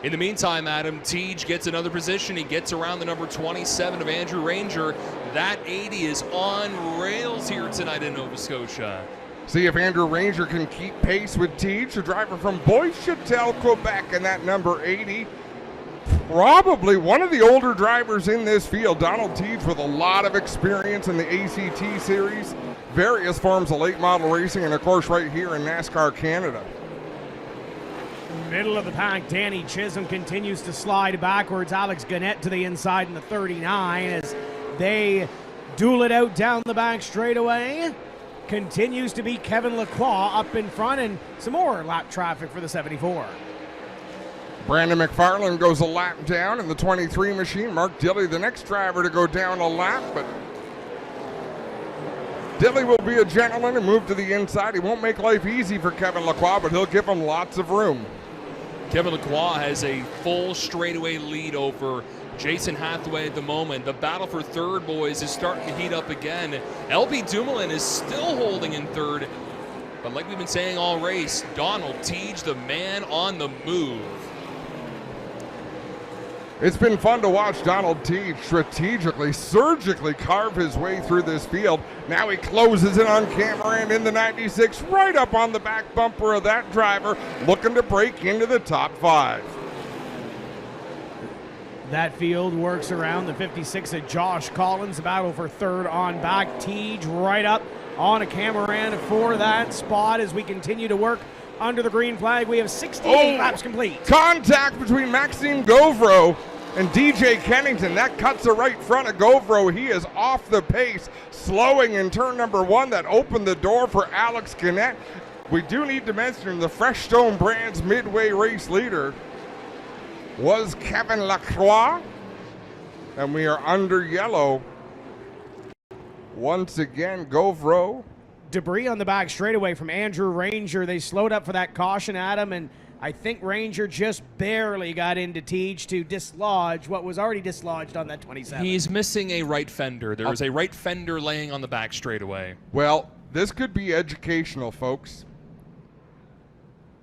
In the meantime, Adam, Teague gets another position. He gets around the number 27 of Andrew Ranger. That 80 is on rails here tonight in Nova Scotia. See if Andrew Ranger can keep pace with Teague, the driver from Bois-Chatel, Quebec, and that number 80. Probably one of the older drivers in this field. Donald Teague with a lot of experience in the ACT series, various forms of late model racing, and of course right here in NASCAR Canada. Middle of the pack, Danny Chisholm continues to slide backwards. Alex Gannett to the inside in the 39 as they duel it out down the back straightaway. Continues to be Kevin Lacroix up in front, and some more lap traffic for the 74. Brandon McFarland goes a lap down in the 23 machine. Mark Dilley, the next driver to go down a lap, but Dilley will be a gentleman and move to the inside. He won't make life easy for Kevin Lacroix, but he'll give him lots of room. Kevin Lacroix has a full straightaway lead over Jason Hathaway at the moment. The battle for third, boys, is starting to heat up again. LP Dumoulin is still holding in third, but like we've been saying all race, Donald Teague, the man on the move. It's been fun to watch Donald Teague strategically, surgically carve his way through this field. Now he closes in on Cameron in the 96, right up on the back bumper of that driver, looking to break into the top 5. That field works around the 56 of Josh Collins. The battle for third on back. Teej right up on a Cameron for that spot as we continue to work under the green flag. We have 68 laps complete. Contact between Maxime Govro and DJ Kennington. That cuts the right front of Govro. He is off the pace, slowing in turn number 1. That opened the door for Alex Gannett. We do need to mention the Fresh Stone Brands Midway race leader was Kevin Lacroix, and we are under yellow. Once again, Govro. Debris on the back straightaway from Andrew Ranger. They slowed up for that caution, Adam, and I think Ranger just barely got into Teej to dislodge what was already dislodged on that 27. He's missing a right fender. There is a right fender laying on the back straightaway. Well, this could be educational, folks.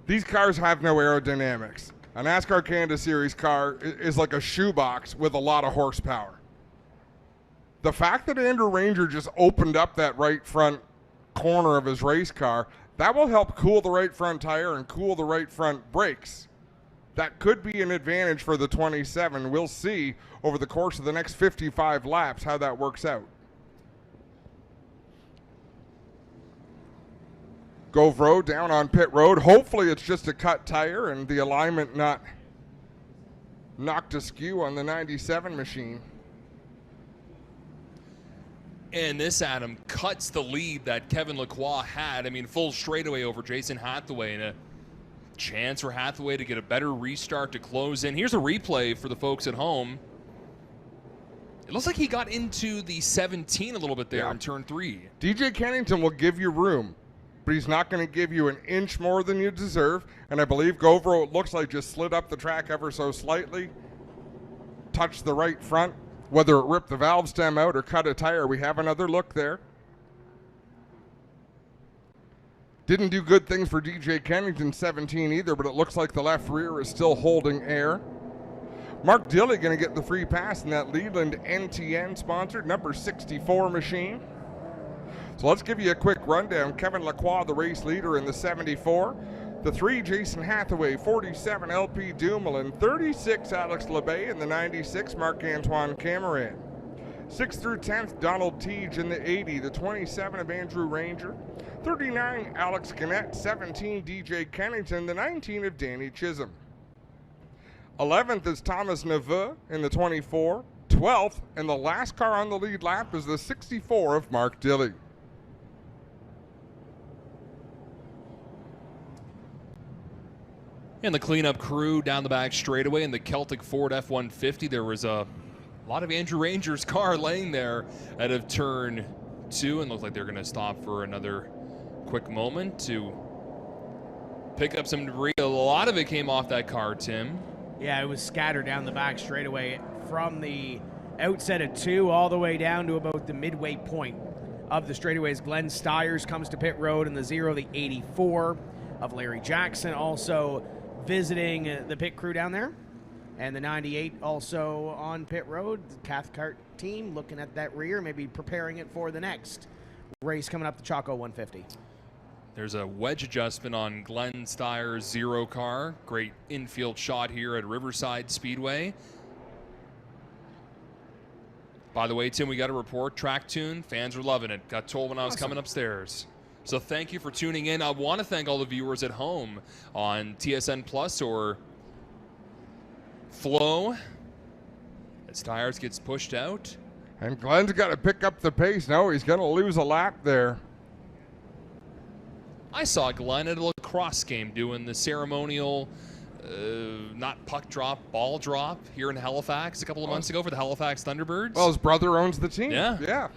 These cars have no aerodynamics. A NASCAR Canada Series car is like a shoebox with a lot of horsepower. The fact that Andrew Ranger just opened up that right front corner of his race car, that will help cool the right front tire and cool the right front brakes. That could be an advantage for the 27. We'll see over the course of the next 55 laps how that works out. Govro down on pit road. Hopefully it's just a cut tire and the alignment not knocked askew on the 97 machine. And this, Adam, cuts the lead that Kevin Lacroix had. I mean, full straightaway over Jason Hathaway, and a chance for Hathaway to get a better restart to close in. Here's a replay for the folks at home. It looks like he got into the 17 a little bit there in turn 3. DJ Kennington will give you room, but he's not going to give you an inch more than you deserve. And I believe Govro, it looks like, just slid up the track ever so slightly, touched the right front. Whether it ripped the valve stem out or cut a tire, we have another look there. Didn't do good things for DJ Kennington 17 either, but it looks like the left rear is still holding air. Mark Dilley going to get the free pass in that Leland NTN sponsored number 64 machine. So let's give you a quick rundown. Kevin Lacroix, the race leader in the 74. The 3, Jason Hathaway. 47, LP Dumoulin. 36, Alex Labay. And the 96, Marc-Antoine Cameron. 6th through 10th, Donald Teej in the 80. The 27 of Andrew Ranger. 39, Alex Gannett. 17, DJ Kennington. The 19 of Danny Chisholm. 11th is Thomas Neveu in the 24. 12th, and the last car on the lead lap is the 64 of Mark Dilley. And the cleanup crew down the back straightaway in the Celtic Ford F-150. There was a lot of Andrew Ranger's car laying there out of turn 2, and looked like they're going to stop for another quick moment to pick up some debris. A lot of it came off that car, Tim. Yeah, it was scattered down the back straightaway from the outset of 2 all the way down to about the midway point of the straightaways. Glenn Stiers comes to pit road in the 0, the 84 of Larry Jackson also visiting the pit crew down there. And the 98 also on pit road. The Cathcart team looking at that rear, maybe preparing it for the next race coming up the Choco 150. There's a wedge adjustment on Glenn Stiers' 0 car. Great infield shot here at Riverside Speedway. By the way, Tim, we got a report. Track tune, fans are loving it. Got told when I was coming upstairs. So thank you for tuning in. I want to thank all the viewers at home on TSN Plus or Flow as Stiers gets pushed out. And Glenn's got to pick up the pace. No, he's going to lose a lap there. I saw Glenn at a lacrosse game doing the ceremonial, not puck drop, ball drop here in Halifax a couple of months ago for the Halifax Thunderbirds. Well, his brother owns the team. Yeah.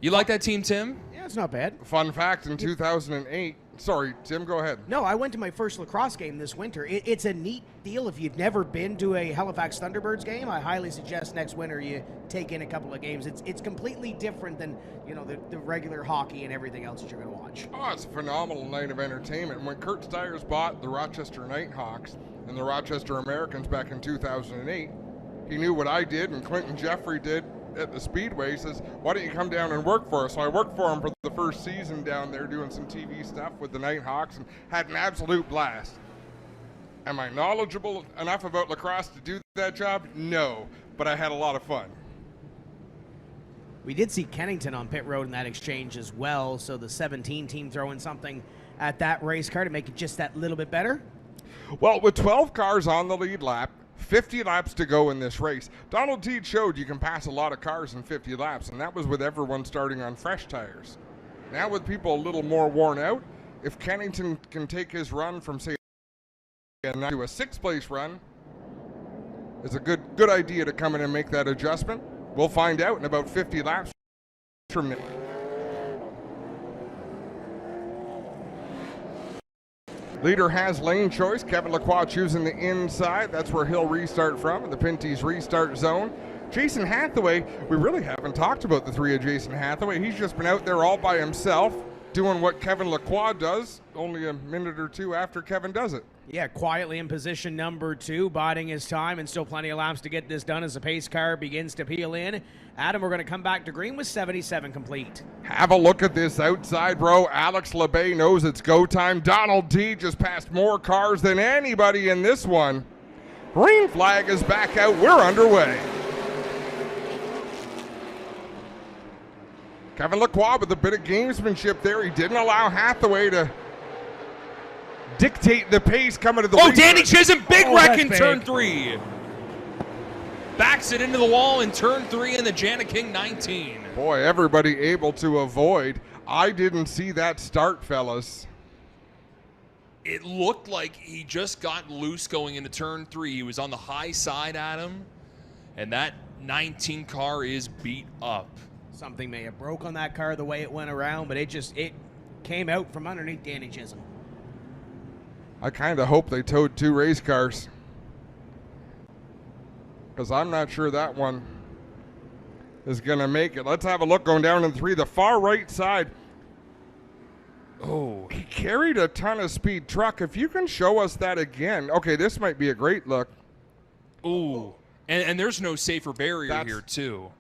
You like that team, Tim? Yeah, it's not bad. Fun fact, in 2008, sorry, Tim, go ahead. No, I went to my first lacrosse game this winter. It's a neat deal. If you've never been to a Halifax Thunderbirds game, I highly suggest next winter you take in a couple of games. It's completely different than, the regular hockey and everything else that you're going to watch. Oh, it's a phenomenal night of entertainment. When Kurt Stiers bought the Rochester Nighthawks and the Rochester Americans back in 2008, he knew what I did and Clinton Jeffrey did at the Speedway. He says, why don't you come down and work for us? So I worked for him for the first season down there doing some TV stuff with the Nighthawks and had an absolute blast. Am I knowledgeable enough about lacrosse to do that job? No, but I had a lot of fun. We did see Kennington on pit road in that exchange as well, so the 17 team throwing something at that race car to make it just that little bit better. Well, with 12 cars on the lead lap, 50 laps to go in this race, Donald Teed showed you can pass a lot of cars in 50 laps, and that was with everyone starting on fresh tires. Now with people a little more worn out, if Kennington can take his run from, say, to a 6th place run, it's a good idea to come in and make that adjustment. We'll find out in about 50 laps from now. Leader has lane choice. Kevin Lacroix choosing the inside. That's where he'll restart from, the Pinty's restart zone. Jason Hathaway, we really haven't talked about the three of Jason Hathaway. He's just been out there all by himself doing what Kevin Lacroix does, only a minute or two after Kevin does it. Yeah, quietly in position number 2, biding his time, and still plenty of laps to get this done as the pace car begins to peel in. Adam, we're going to come back to green with 77 complete. Have a look at this outside row. Alex LeBay knows it's go time. Donald Teed just passed more cars than anybody in this one. Green flag is back out. We're underway. Kevin Lacroix with a bit of gamesmanship there. He didn't allow Hathaway to dictate the pace coming to the Oh, Danny Chisholm, big wreck in that's turn big. 3. Backs it into the wall in turn 3 in the Jana King 19. Boy, everybody able to avoid. I didn't see that start, fellas. It looked like he just got loose going into turn 3. He was on the high side, Adam, and that 19 car is beat up. Something may have broke on that car the way it went around, but it came out from underneath Danny Chisholm. I kind of hope they towed 2 race cars, because I'm not sure that one is going to make it. Let's have a look going down in 3. The far right side. Oh, he carried a ton of speed truck. If you can show us that again. Okay, this might be a great look. Ooh, and there's no safer barrier here, too.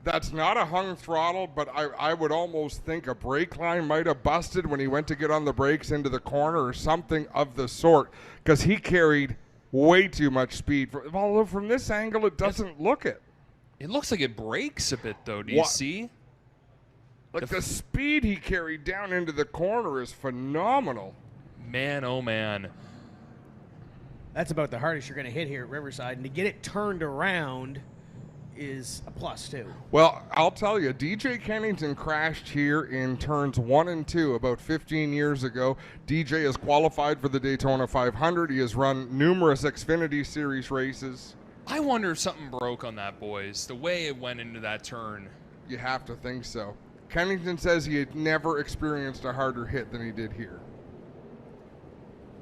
That's not a hung throttle, but I would almost think a brake line might have busted when he went to get on the brakes into the corner or something of the sort, because he carried way too much speed. Although from this angle, it doesn't look it. It looks like it brakes a bit, though. Do you see? Like the speed he carried down into the corner is phenomenal. Man, oh man. That's about the hardest you're going to hit here at Riverside, and to get it turned around is a plus too. Well, I'll tell you, DJ Kennington crashed here in turns 1 and 2 about 15 years ago. DJ has qualified for the Daytona 500. He has run numerous Xfinity Series races. I wonder if something broke on that, boys. The way it went into that turn. You have to think so. Kennington says he had never experienced a harder hit than he did here.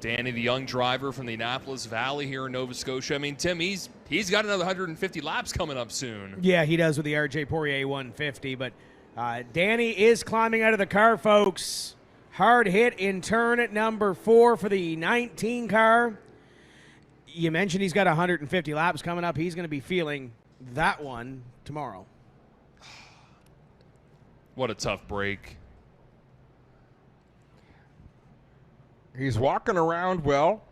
Danny, the young driver from the Annapolis Valley here in Nova Scotia. I mean, Tim, he's got another 150 laps coming up soon. Yeah, he does with the RJ Poirier 150, but Danny is climbing out of the car, folks. Hard hit in turn at number 4 for the 19 car. You mentioned he's got 150 laps coming up. He's going to be feeling that one tomorrow. What a tough break. He's walking around well,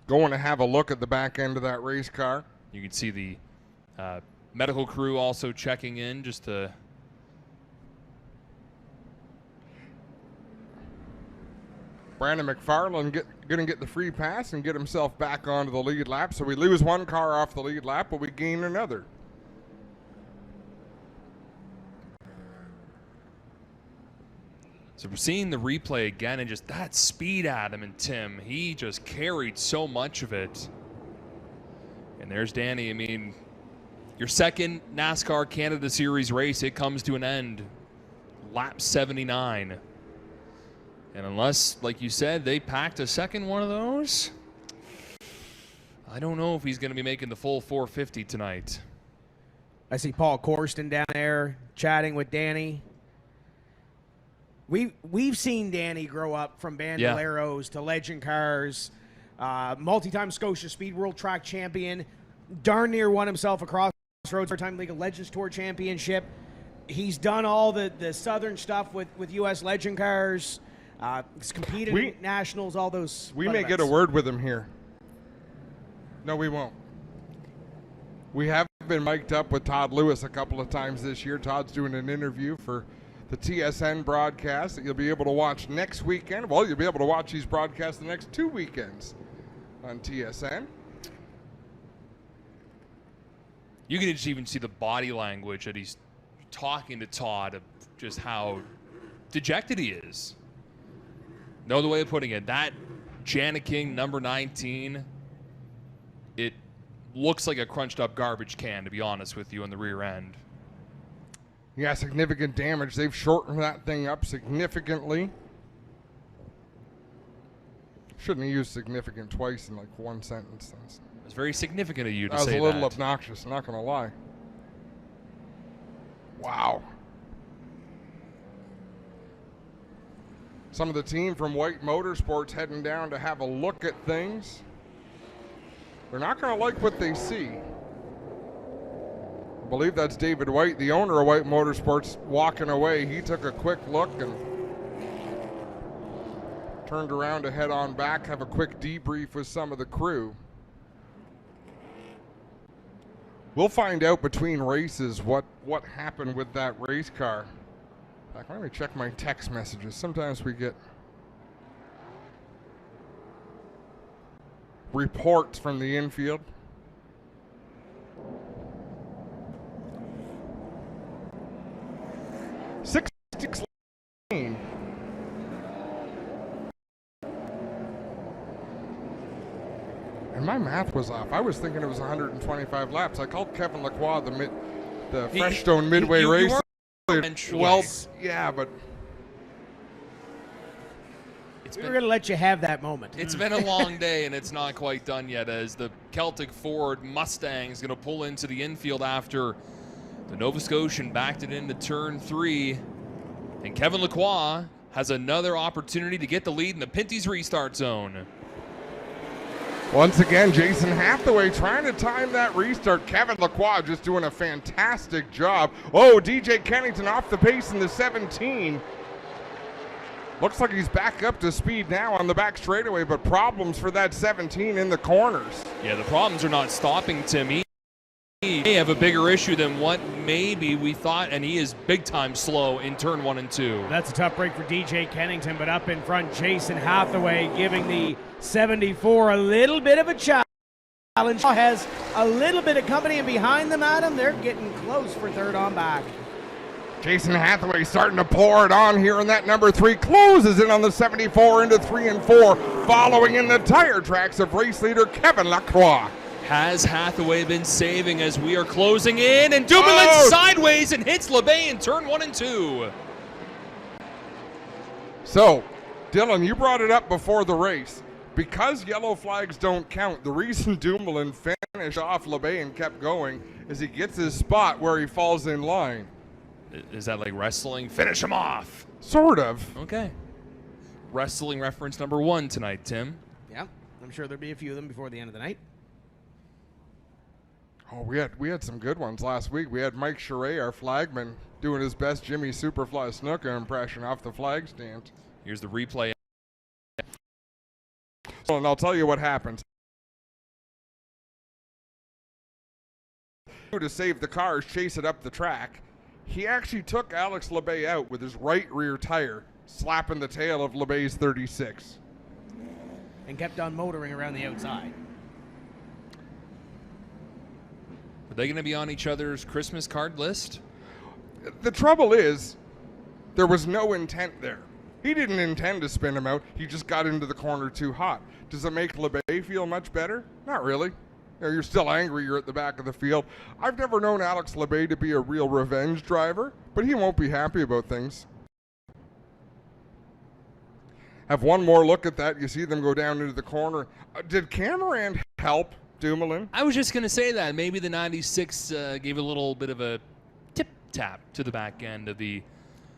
going to have a look at the back end of that race car. You can see the medical crew also checking in just to... Brandon McFarland going to get the free pass and get himself back onto the lead lap. So we lose one car off the lead lap, but we gain another. So we're seeing the replay again, and just that speed at him, and Tim, he just carried so much of it. And there's Danny. I mean, your second NASCAR Canada Series race, it comes to an end. Lap 79. And unless, like you said, they packed a second one of those, I don't know if he's going to be making the full 450 tonight. I see Paul Corsten down there chatting with Danny. We've seen Danny grow up from Bandoleros to Legend Cars, multi-time Scotia Speed World Track Champion, darn near won himself a Crossroads Time League of Legends Tour Championship. He's done all the southern stuff with U.S. Legend Cars. He's competed in nationals, all those. We may get a word with him here. No, we won't. We have been mic'd up with Todd Lewis a couple of times this year. Todd's doing an interview for the TSN broadcast that you'll be able to watch next weekend. Well, you'll be able to watch these broadcasts the next 2 weekends on TSN. You can just even see the body language that he's talking to Todd of just how dejected he is. No other way of putting it. That Janiking number 19, it looks like a crunched up garbage can, to be honest with you, in the rear end. Yeah, significant damage. They've shortened that thing up significantly. Shouldn't have used significant twice in like one sentence. It's very significant of you to say that. That was a little obnoxious, not going to lie. Wow. Some of the team from White Motorsports heading down to have a look at things. They're not going to like what they see. I believe that's David White, the owner of White Motorsports, walking away. He took a quick look and turned around to head on back, have a quick debrief with some of the crew. We'll find out between races what happened with that race car. In fact, let me check my text messages. Sometimes we get reports from the infield. And my math was off. I was thinking it was 125 laps. I called Kevin Lacroix the Freshstone Midway race. Well, yeah, but we're going to let you have that moment. It's been a long day, and it's not quite done yet, as the Celtic Ford Mustang is going to pull into the infield after the Nova Scotian backed it into turn 3. And Kevin Lacroix has another opportunity to get the lead in the Pinty's restart zone. Once again, Jason Hathaway trying to time that restart. Kevin Lacroix just doing a fantastic job. Oh, DJ Kennington off the pace in the 17. Looks like he's back up to speed now on the back straightaway, but problems for that 17 in the corners. Yeah, the problems are not stopping Tim. He may have a bigger issue than what maybe we thought, and he is big time slow in turn 1 and 2. That's a tough break for DJ Kennington, but up in front, Jason Hathaway giving the 74 a little bit of a challenge. Has a little bit of company, and behind them, Adam, they're getting close for third on back. Jason Hathaway starting to pour it on here in that number 3. Closes in on the 74 into 3 and 4, following in the tire tracks of race leader Kevin Lacroix. Has Hathaway been saving as we are closing in, and Dumoulin sideways and hits LeBay in turn 1 and 2. So, Dylan, you brought it up before the race. Because yellow flags don't count, the reason Dumoulin finished off LeBay and kept going is he gets his spot where he falls in line. Is that like wrestling? Finish him off. Sort of. Okay. Wrestling reference number 1 tonight, Tim. Yeah, I'm sure there'll be a few of them before the end of the night. Oh, we had some good ones last week. We had Mike Charret, our flagman, doing his best Jimmy Superfly Snuka impression off the flag stand. Here's the replay. And I'll tell you what happened. To save the cars, chase it up the track, he actually took Alex LeBay out with his right rear tire, slapping the tail of LeBay's 36. And kept on motoring around the outside. Are they going to be on each other's Christmas card list? The trouble is, there was no intent there. He didn't intend to spin him out. He just got into the corner too hot. Does it make LeBay feel much better? Not really. You're still angry you're at the back of the field. I've never known Alex LeBay to be a real revenge driver, but he won't be happy about things. Have one more look at that. You see them go down into the corner. Did Cameron help Dumoulin? I was just going to say that. Maybe the 96 gave a little bit of a tip-tap to the back end of the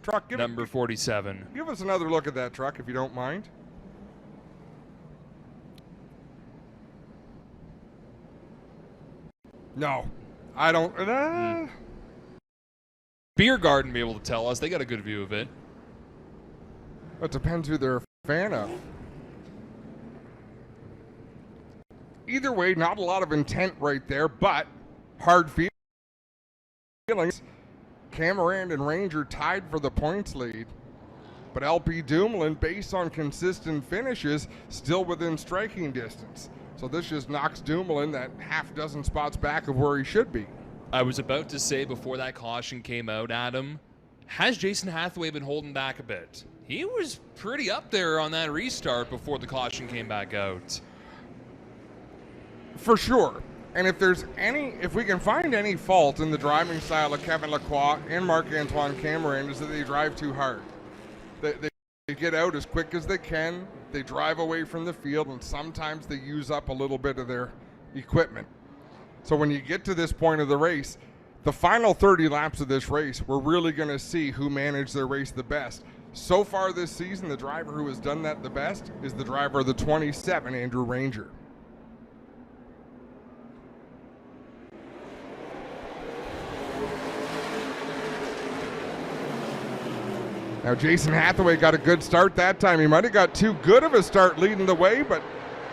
truck. Number 47. Give us another look at that truck, if you don't mind. No, I don't. Beer Garden be able to tell us. They got a good view of it. It depends who they're a fan of. either way, not a lot of intent right there, but hard feelings. Camarand and Ranger tied for the points lead. But LP Dumoulin, based on consistent finishes, still within striking distance. So this just knocks Dumoulin that half dozen spots back of where he should be. I was about to say before that caution came out, Adam, has Jason Hathaway been holding back a bit? He was pretty up there on that restart before the caution came back out. For sure. And if we can find any fault in the driving style of Kevin Lacroix and Marc-Antoine Camarand, is that they drive too hard. They get out as quick as they can, they drive away from the field, and sometimes they use up a little bit of their equipment. So when you get to this point of the race, the final 30 laps of this race, we're really going to see who managed their race the best. So far this season, the driver who has done that the best is the driver of the 27, Andrew Ranger. Now Jason Hathaway got a good start that time. He might have got too good of a start leading the way, but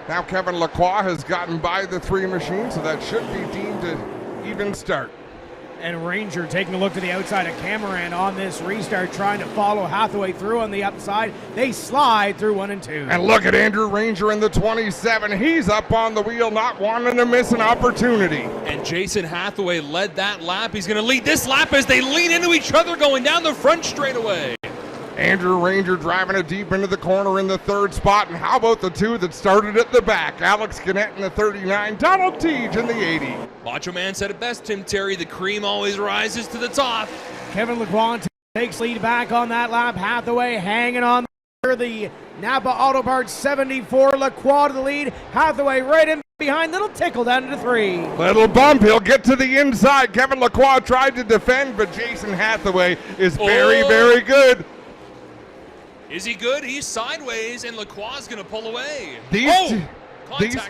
now Kevin Lacroix has gotten by the three machines, so that should be deemed an even start. And Ranger taking a look to the outside of Camarand on this restart, trying to follow Hathaway through on the upside. They slide through 1 and 2. And look at Andrew Ranger in the 27. He's up on the wheel, not wanting to miss an opportunity. And Jason Hathaway led that lap. He's going to lead this lap as they lean into each other going down the front straightaway. Andrew Ranger driving it deep into the corner in the third spot. And how about the two that started at the back? Alex Gannett in the 39, Donald Teege in the 80. Macho Man said it best, Tim Terry. The cream always rises to the top. Kevin Lacroix takes lead back on that lap. Hathaway hanging on the Napa Auto Parts 74. Lacroix to the lead. Hathaway right in behind. Little tickle down to 3. Little bump. He'll get to the inside. Kevin Lacroix tried to defend, but Jason Hathaway is very, very good. Is he good? He's sideways, and Lacroix's going to pull away. These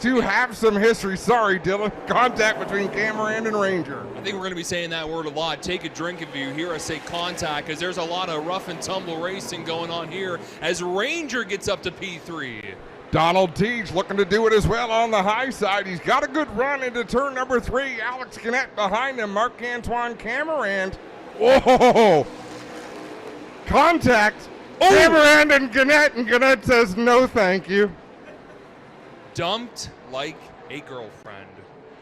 two have some history. Sorry, Dylan. Contact between Camarand and Ranger. I think we're going to be saying that word a lot. Take a drink if you hear us say contact, because there's a lot of rough and tumble racing going on here as Ranger gets up to P3. Donald Teege looking to do it as well on the high side. He's got a good run into turn number 3. Alex Gannett behind him. Marc-Antoine Camarand. Whoa! Contact. Camarand and Gannett says no thank you. Dumped like a girlfriend.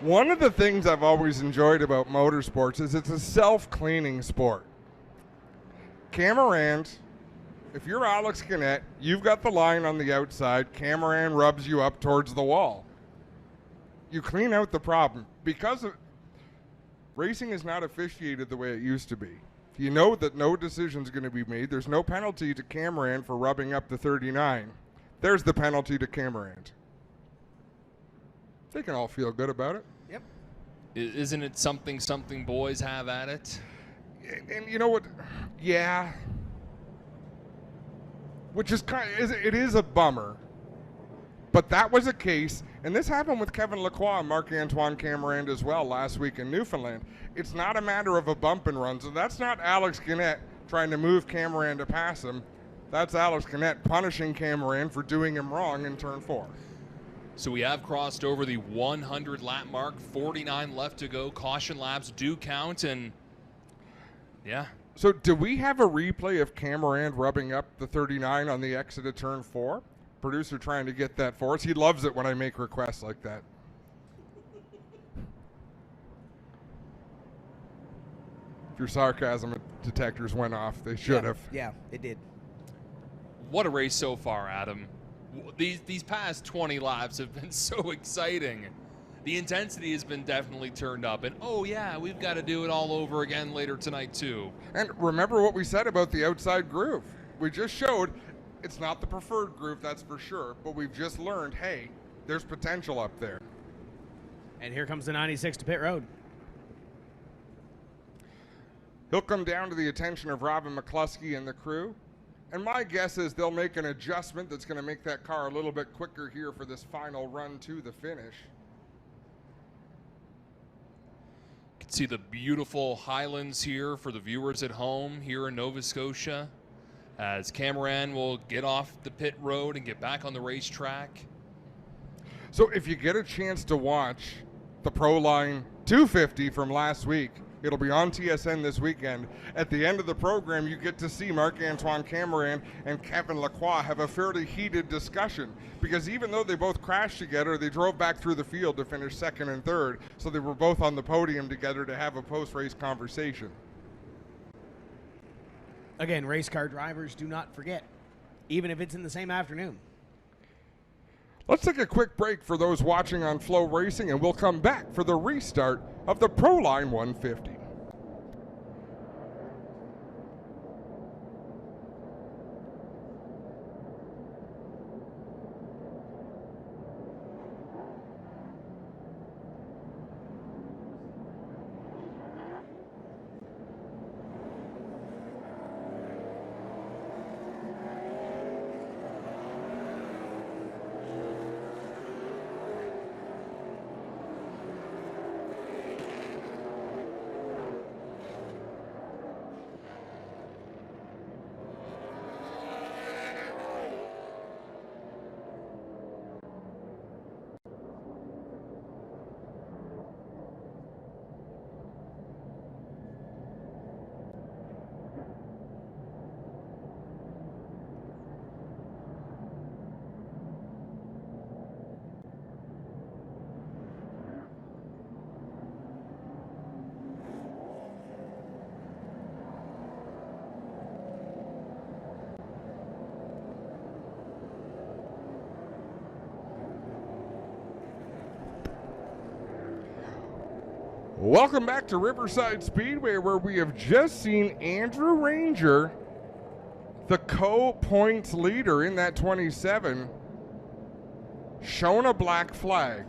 One of the things I've always enjoyed about motorsports is it's a self-cleaning sport. Camarand, if you're Alex Gannett, you've got the line on the outside. Camarand rubs you up towards the wall. You clean out the problem. Because racing is not officiated the way it used to be. You know that no decision's going to be made. There's no penalty to Camarand for rubbing up the 39. There's the penalty to Camarand. They can all feel good about it. Yep. Isn't it something boys have at it? And you know what? Yeah. Which is it is a bummer. But that was a case, and this happened with Kevin Lacroix and Marc-Antoine Camarand as well last week in Newfoundland. It's not a matter of a bump and run, so that's not Alex Gannett trying to move Camarand to pass him. That's Alex Gannett punishing Camarand for doing him wrong in turn 4. So we have crossed over the 100 lap mark, 49 left to go. Caution laps do count, and yeah. So do we have a replay of Camarand rubbing up the 39 on the exit of turn 4? Producer trying to get that for us. He loves it when I make requests like that. If your sarcasm detectors went off, they should have. Yeah, it did. What a race so far, Adam. These past 20 laps have been so exciting. The intensity has been definitely turned up. And oh yeah, we've got to do it all over again later tonight too. And remember what we said about the outside groove. We just showed it's not the preferred groove, that's for sure, but we've just learned, hey, there's potential up there. And here comes the 96 to pit road. He'll come down to the attention of Robin McCluskey and the crew. And my guess is they'll make an adjustment that's going to make that car a little bit quicker here for this final run to the finish. You can see the beautiful highlands here for the viewers at home here in Nova Scotia, as Camarand will get off the pit road and get back on the racetrack. So if you get a chance to watch the Proline 250 from last week, it'll be on TSN this weekend. At the end of the program, you get to see Marc-Antoine Cameron and Kevin Lacroix have a fairly heated discussion, because even though they both crashed together, they drove back through the field to finish second and third, so they were both on the podium together to have a post-race conversation. Again, race car drivers do not forget, even if it's in the same afternoon. Let's take a quick break for those watching on Flow Racing, and we'll come back for the restart of the Proline 150. Welcome back to Riverside Speedway, where we have just seen Andrew Ranger, the co-points leader in that 27, shown a black flag.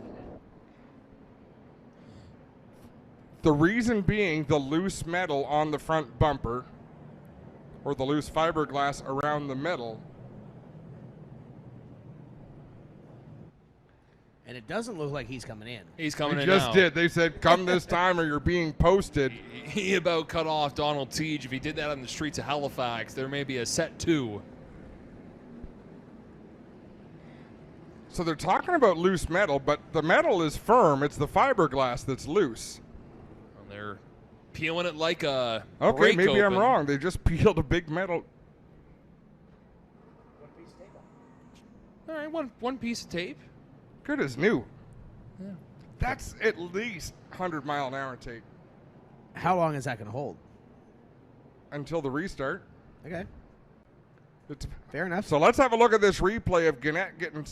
The reason being the loose metal on the front bumper, or the loose fiberglass around the metal. And it doesn't look like he's coming in. He's coming They in just now. did. They said, come this time or you're being posted. He about cut off Donald Teege. If he did that on the streets of Halifax, there may be a set 2. So they're talking about loose metal, but the metal is firm. It's the fiberglass that's loose. And they're peeling it like a Okay, brake maybe I'm open. wrong. They just peeled a big metal. All right, one piece of tape. Good as new. Yeah. That's at least 100-mile-an-hour tape How long is that going to hold? until the restart. Okay, It's, fair enough. so let's have a look at this replay of Gannett getting...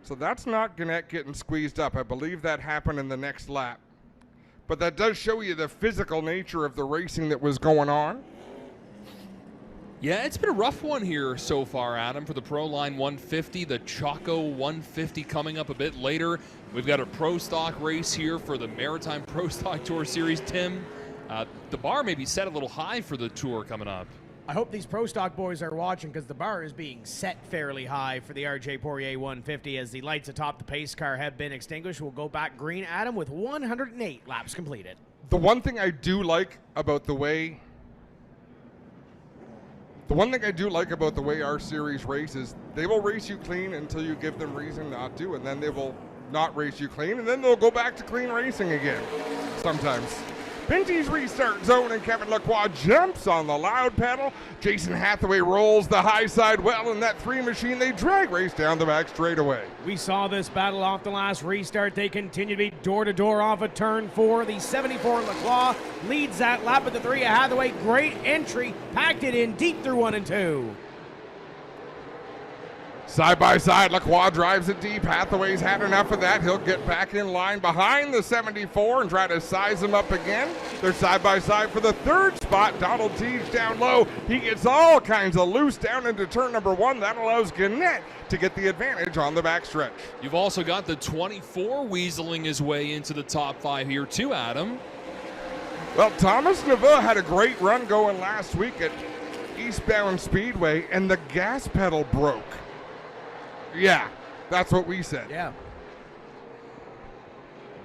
So that's not Gannett getting squeezed up. I believe that happened in the next lap. But that does show you the physical nature of the racing that was going on. Yeah, it's been a rough one here so far, Adam, for the Proline 150. The Choco 150 coming up a bit later. We've got a Pro Stock race here for the Maritime Pro Stock Tour Series. Tim, the bar may be set a little high for the Tour coming up. I hope these Pro Stock boys are watching, because the bar is being set fairly high for the RJ Poirier 150 as the lights atop the pace car have been extinguished. We'll go back green, Adam, with 108 laps completed. The one thing I do like about the way our series races, they will race you clean until you give them reason not to, and then they will not race you clean, and then they'll go back to clean racing again sometimes. Pinty's restart zone, and Kevin Lacroix jumps on the loud pedal. Jason Hathaway rolls the high side well in that 3 machine. They drag race down the back straightaway. We saw this battle off the last restart. They continue to be door-to-door off of turn 4. The 74 Lacroix leads that lap at the 3 of Hathaway. Great entry, packed it in deep through 1 and 2. Side by side, Lacroix drives it deep. Hathaway's had enough of that. He'll get back in line behind the 74 and try to size him up again. They're side by side for the 3rd spot. Donald Teege down low. He gets all kinds of loose down into turn number 1. That allows Gannett to get the advantage on the backstretch. You've also got the 24 weaseling his way into the top 5 here too, Adam. Well, Thomas Neveu had a great run going last week at Eastbound Speedway, and the gas pedal broke. Yeah, that's what we said. Yeah.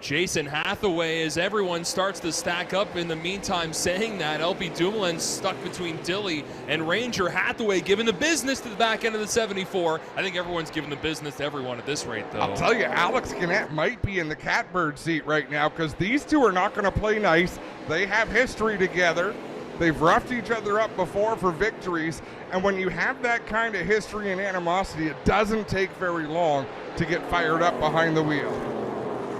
Jason Hathaway, as everyone starts to stack up in the meantime saying that, LP Dumoulin stuck between Dilly and Ranger. Hathaway giving the business to the back end of the 74. I think everyone's giving the business to everyone at this rate, though. I'll tell you, Alex Gannett might be in the catbird seat right now because these two are not going to play nice. They have history together. They've roughed each other up before for victories, and when you have that kind of history and animosity, it doesn't take very long to get fired up behind the wheel.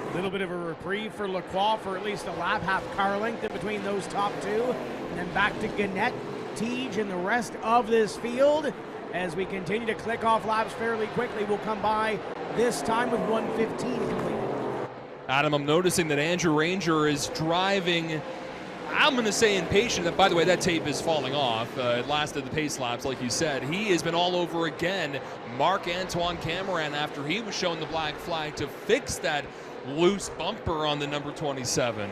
A little bit of a reprieve for Lacroix for at least a lap, half car length in between those top two. And then back to Gannett, Teague, and the rest of this field. As we continue to click off laps fairly quickly, we'll come by this time with 1:15 completed. Adam, I'm noticing that Andrew Ranger is driving, I'm going to say impatient. And by the way, that tape is falling off. It lasted the pace laps, like you said. He has been all over again. Marc-Antoine Cameron, after he was shown the black flag to fix that loose bumper on the number 27.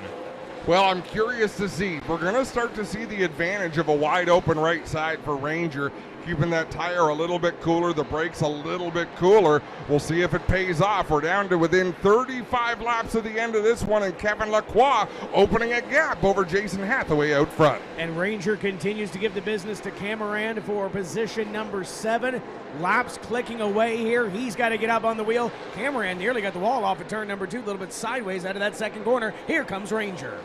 Well, I'm curious to see. We're going to start to see the advantage of a wide open right side for Ranger, keeping that tire a little bit cooler, the brakes a little bit cooler. We'll see if it pays off. We're down to within 35 laps of the end of this one, and Kevin Lacroix opening a gap over Jason Hathaway out front. And Ranger continues to give the business to Cameron for position number 7. Laps clicking away here. He's got to get up on the wheel. Cameron nearly got the wall off at turn number 2, a little bit sideways out of that second corner. Here comes Ranger.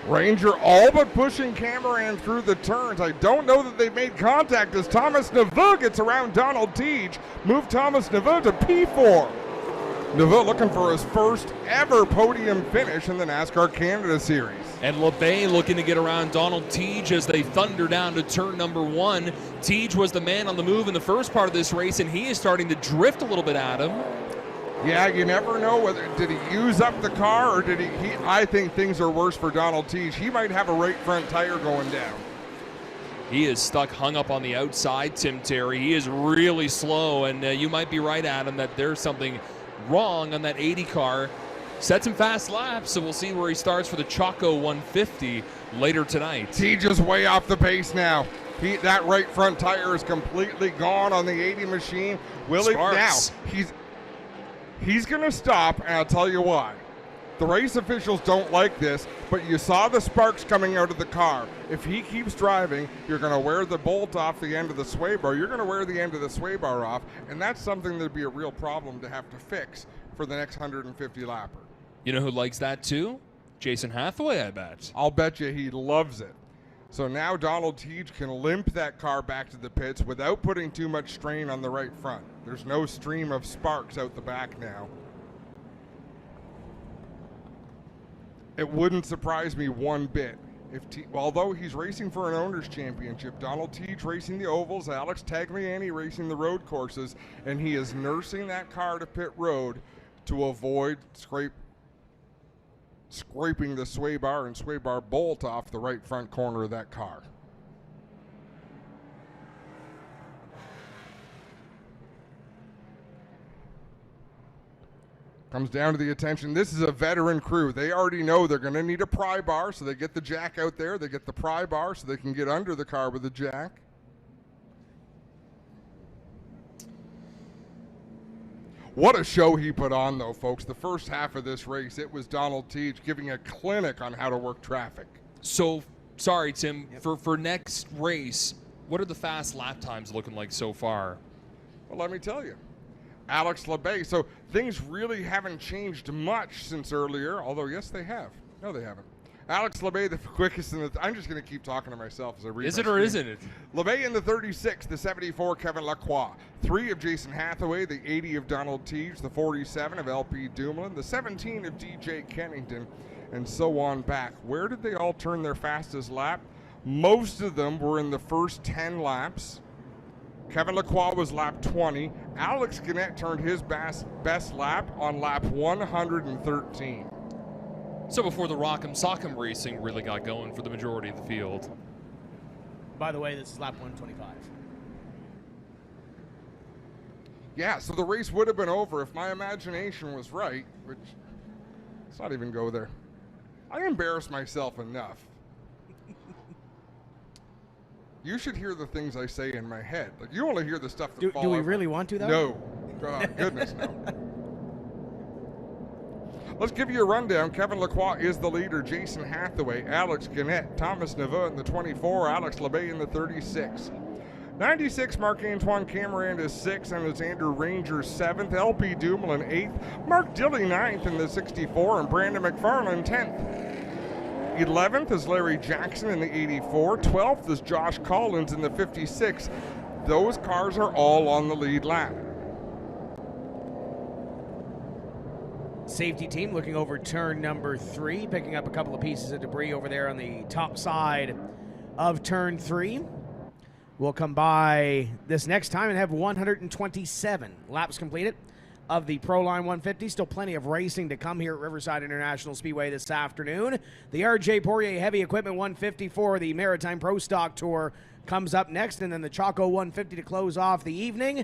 Ranger all but pushing Cameron through the turns. I don't know that they've made contact as Thomas Neveu gets around Donald Teague. Move Thomas Neveu to P4. Neveu looking for his first ever podium finish in the NASCAR Canada Series. And LeBay looking to get around Donald Teague as they thunder down to turn number 1. Teague was the man on the move in the first part of this race, and he is starting to drift a little bit, Adam. Yeah, you never know whether did he use up the car or did he I think things are worse for Donald Teague. He might have a right front tire going down. He is stuck, hung up on the outside, Tim Terry. He is really slow, and you might be right, Adam, that there's something wrong on that 80 car. Set some fast laps, so we'll see where he starts for the Choco 150 later tonight. Teague is way off the pace now. That right front tire is completely gone on the 80 machine. Sparks. Now, he's going to stop, and I'll tell you why. The race officials don't like this, but you saw the sparks coming out of the car. If he keeps driving, you're going to wear the bolt off the end of the sway bar. You're going to wear the end of the sway bar off, and that's something that'd be a real problem to have to fix for the next 150 lapper. You know who likes that too? Jason Hathaway, I bet. I'll bet you he loves it. So now Donald Teague can limp that car back to the pits without putting too much strain on the right front. There's no stream of sparks out the back now. It wouldn't surprise me one bit if, although he's racing for an owner's championship, Donald Teague racing the ovals, Alex Tagliani racing the road courses, and he is nursing that car to pit road to avoid scraping the sway bar and sway bar bolt off the right front corner of that car. Comes down to the attention. This is a veteran crew. They already know they're going to need a pry bar, so they get the jack out there. They get the pry bar so they can get under the car with the jack. What a show he put on, though, folks. The first half of this race, it was Donald Teague giving a clinic on how to work traffic. So, sorry, Tim, for next race, what are the fast lap times looking like so far? Well, let me tell you. Alex LeBay. So things really haven't changed much since earlier, although, yes, they have. No, they haven't. Alex LeBay, the quickest in the... I'm just going to keep talking to myself as I read. Is it or isn't it? LeBay in the 36, the 74, Kevin Lacroix. 3 of Jason Hathaway, the 80 of Donald Teague, the 47 of LP Dumoulin, the 17 of DJ Kennington, and so on back. Where did they all turn their fastest lap? Most of them were in the first 10 laps. Kevin Lacroix was lap 20. Alex Gannett turned his best lap on lap 113. So before the Rock'em Sock'em racing really got going for the majority of the field. By the way, this is lap 125. Yeah, so the race would have been over if my imagination was right, which, let's not even go there. I embarrass myself enough. You should hear the things I say in my head. Like, you only hear the stuff that falls. Do we really want to, though? No. Oh, goodness, no. Let's give you a rundown. Kevin Lacroix is the leader. Jason Hathaway, Alex Gannett, Thomas Neva in the 24, Alex LeBay in the 36. 96, Marc-Antoine Camerand is 6th, and it's Andrew Ranger 7th, LP Dumoulin 8th, Mark Dilley 9th in the 64, and Brandon McFarland 10th. 11th is Larry Jackson in the 84, 12th is Josh Collins in the 56. Those cars are all on the lead lap. Safety team looking over turn number 3, picking up a couple of pieces of debris over there on the top side of turn 3. We'll come by this next time and have 127 laps completed of the Proline 150. Still plenty of racing to come here at Riverside International Speedway this afternoon. The RJ Poirier Heavy Equipment 150 for the Maritime Pro Stock Tour comes up next, and then the Choco 150 to close off the evening.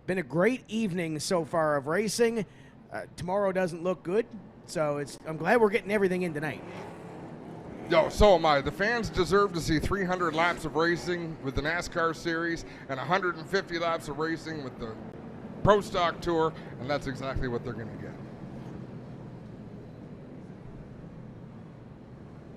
Been a great evening so far of racing. Tomorrow doesn't look good, so I'm glad we're getting everything in tonight. No, so am I. The fans deserve to see 300 laps of racing with the NASCAR series and 150 laps of racing with the Pro Stock Tour, and that's exactly what they're going to get.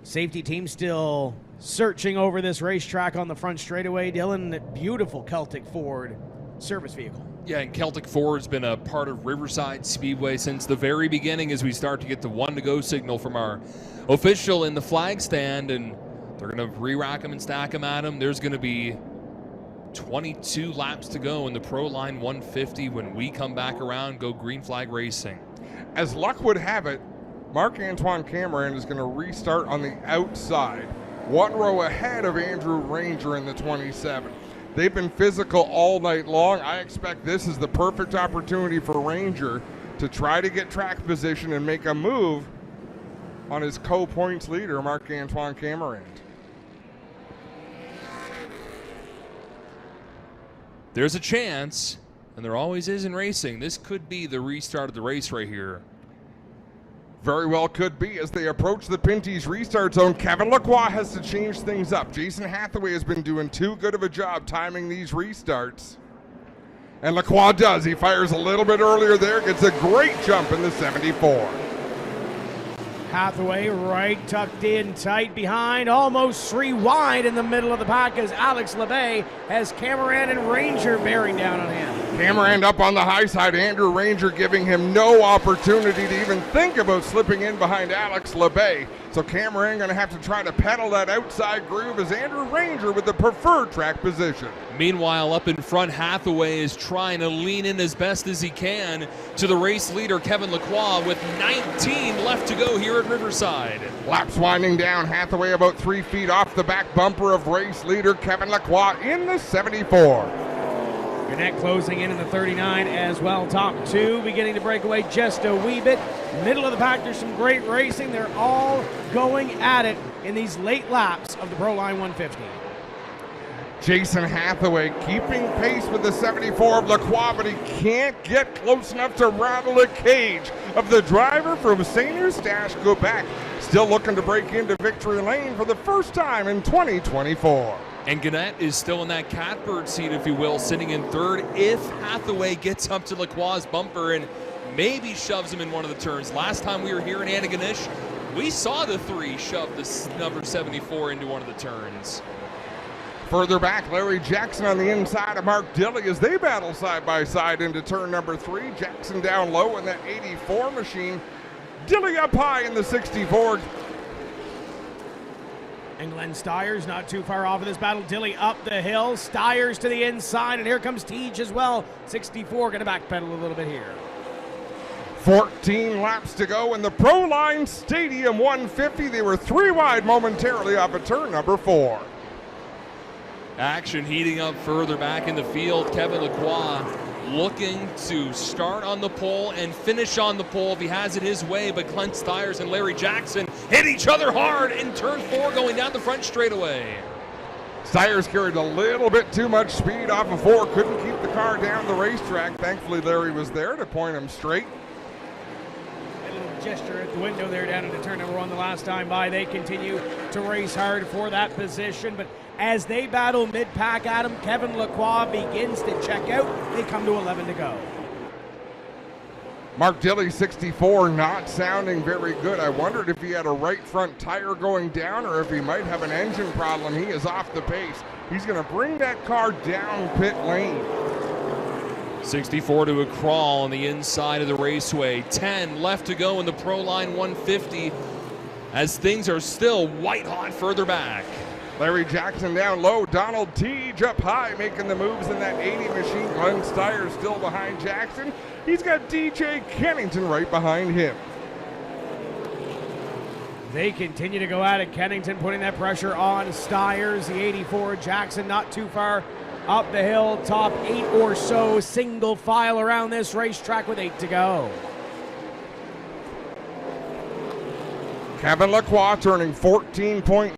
Safety team still searching over this racetrack on the front straightaway. Dylan, beautiful Celtic Ford service vehicle. Yeah, and Celtic Ford's been a part of Riverside Speedway since the very beginning as we start to get the 1-to-go signal from our official in the flag stand, and they're going to re-rack them and stack them at him. There's going to be 22 laps to go in the Proline 150 when we come back around, go green flag racing. As luck would have it, Marc-Antoine Camerand is going to restart on the outside, 1 row ahead of Andrew Ranger in the 27. They've been physical all night long. I expect this is the perfect opportunity for Ranger to try to get track position and make a move on his co-points leader, Marc-Antoine Camerand. There's a chance, and there always is in racing, this could be the restart of the race right here. Very well could be. As they approach the Pinty's restart zone, Kevin Lacroix has to change things up. Jason Hathaway has been doing too good of a job timing these restarts. And Lacroix does. He fires a little bit earlier there, gets a great jump in the 74. Hathaway right tucked in tight behind, almost 3 wide in the middle of the pack as Alex LeBay has Camerand and Ranger bearing down on him. Camerand up on the high side, Andrew Ranger giving him no opportunity to even think about slipping in behind Alex LeBay. So Camerand going to have to try to pedal that outside groove as Andrew Ranger with the preferred track position. Meanwhile, up in front, Hathaway is trying to lean in as best as he can to the race leader, Kevin Lacroix, with 19 left to go here at Riverside. Laps winding down, Hathaway about 3 feet off the back bumper of race leader Kevin Lacroix in the 74. Gannett closing in the 39 as well. Top 2 beginning to break away just a wee bit. Middle of the pack, there's some great racing. They're all going at it in these late laps of the Proline 150. Jason Hathaway keeping pace with the 74 of Lacroix, but he can't get close enough to rattle the cage of the driver from St. Eustache, Quebec. Still looking to break into victory lane for the first time in 2024. And Gannett is still in that catbird seat, if you will, sitting in third if Hathaway gets up to Lacroix's bumper and maybe shoves him in one of the turns. Last time we were here in Antigonish, we saw the 3 shove the number 74 into one of the turns. Further back, Larry Jackson on the inside of Mark Dilley as they battle side by side into turn number 3. Jackson down low in that 84 machine. Dilley up high in the 64. And Glenn Stiers not too far off of this battle. Dilley up the hill, Stiers to the inside, and here comes Teej as well. 64 going to backpedal a little bit here. 14 laps to go in the Proline Stadium 150. They were 3 wide momentarily off of turn number 4. Action heating up further back in the field. Kevin Lacroix looking to start on the pole and finish on the pole if he has it his way, but Glenn Stiers and Larry Jackson hit each other hard in turn 4 going down the front straightaway. Stiers carried a little bit too much speed off of 4, couldn't keep the car down the racetrack. Thankfully Larry was there to point him straight. A little gesture at the window there down into turn number 1 the last time by. They continue to race hard for that position, but as they battle mid-pack, Adam, Kevin Lacroix begins to check out. They come to 11 to go. Mark Dilley, 64, not sounding very good. I wondered if he had a right front tire going down or if he might have an engine problem. He is off the pace. He's going to bring that car down pit lane. 64 to a crawl on the inside of the raceway. 10 left to go in the Pro Line 150 as things are still white hot further back. Larry Jackson down low. Donald Teague up high, making the moves in that 80 machine. Glenn Steyer still behind Jackson. He's got DJ Kennington right behind him. They continue to go at it. Kennington putting that pressure on Steyers. The 84 Jackson not too far up the hill. Top 8 or so. Single file around this racetrack with 8 to go. Kevin Lacroix turning 14.9.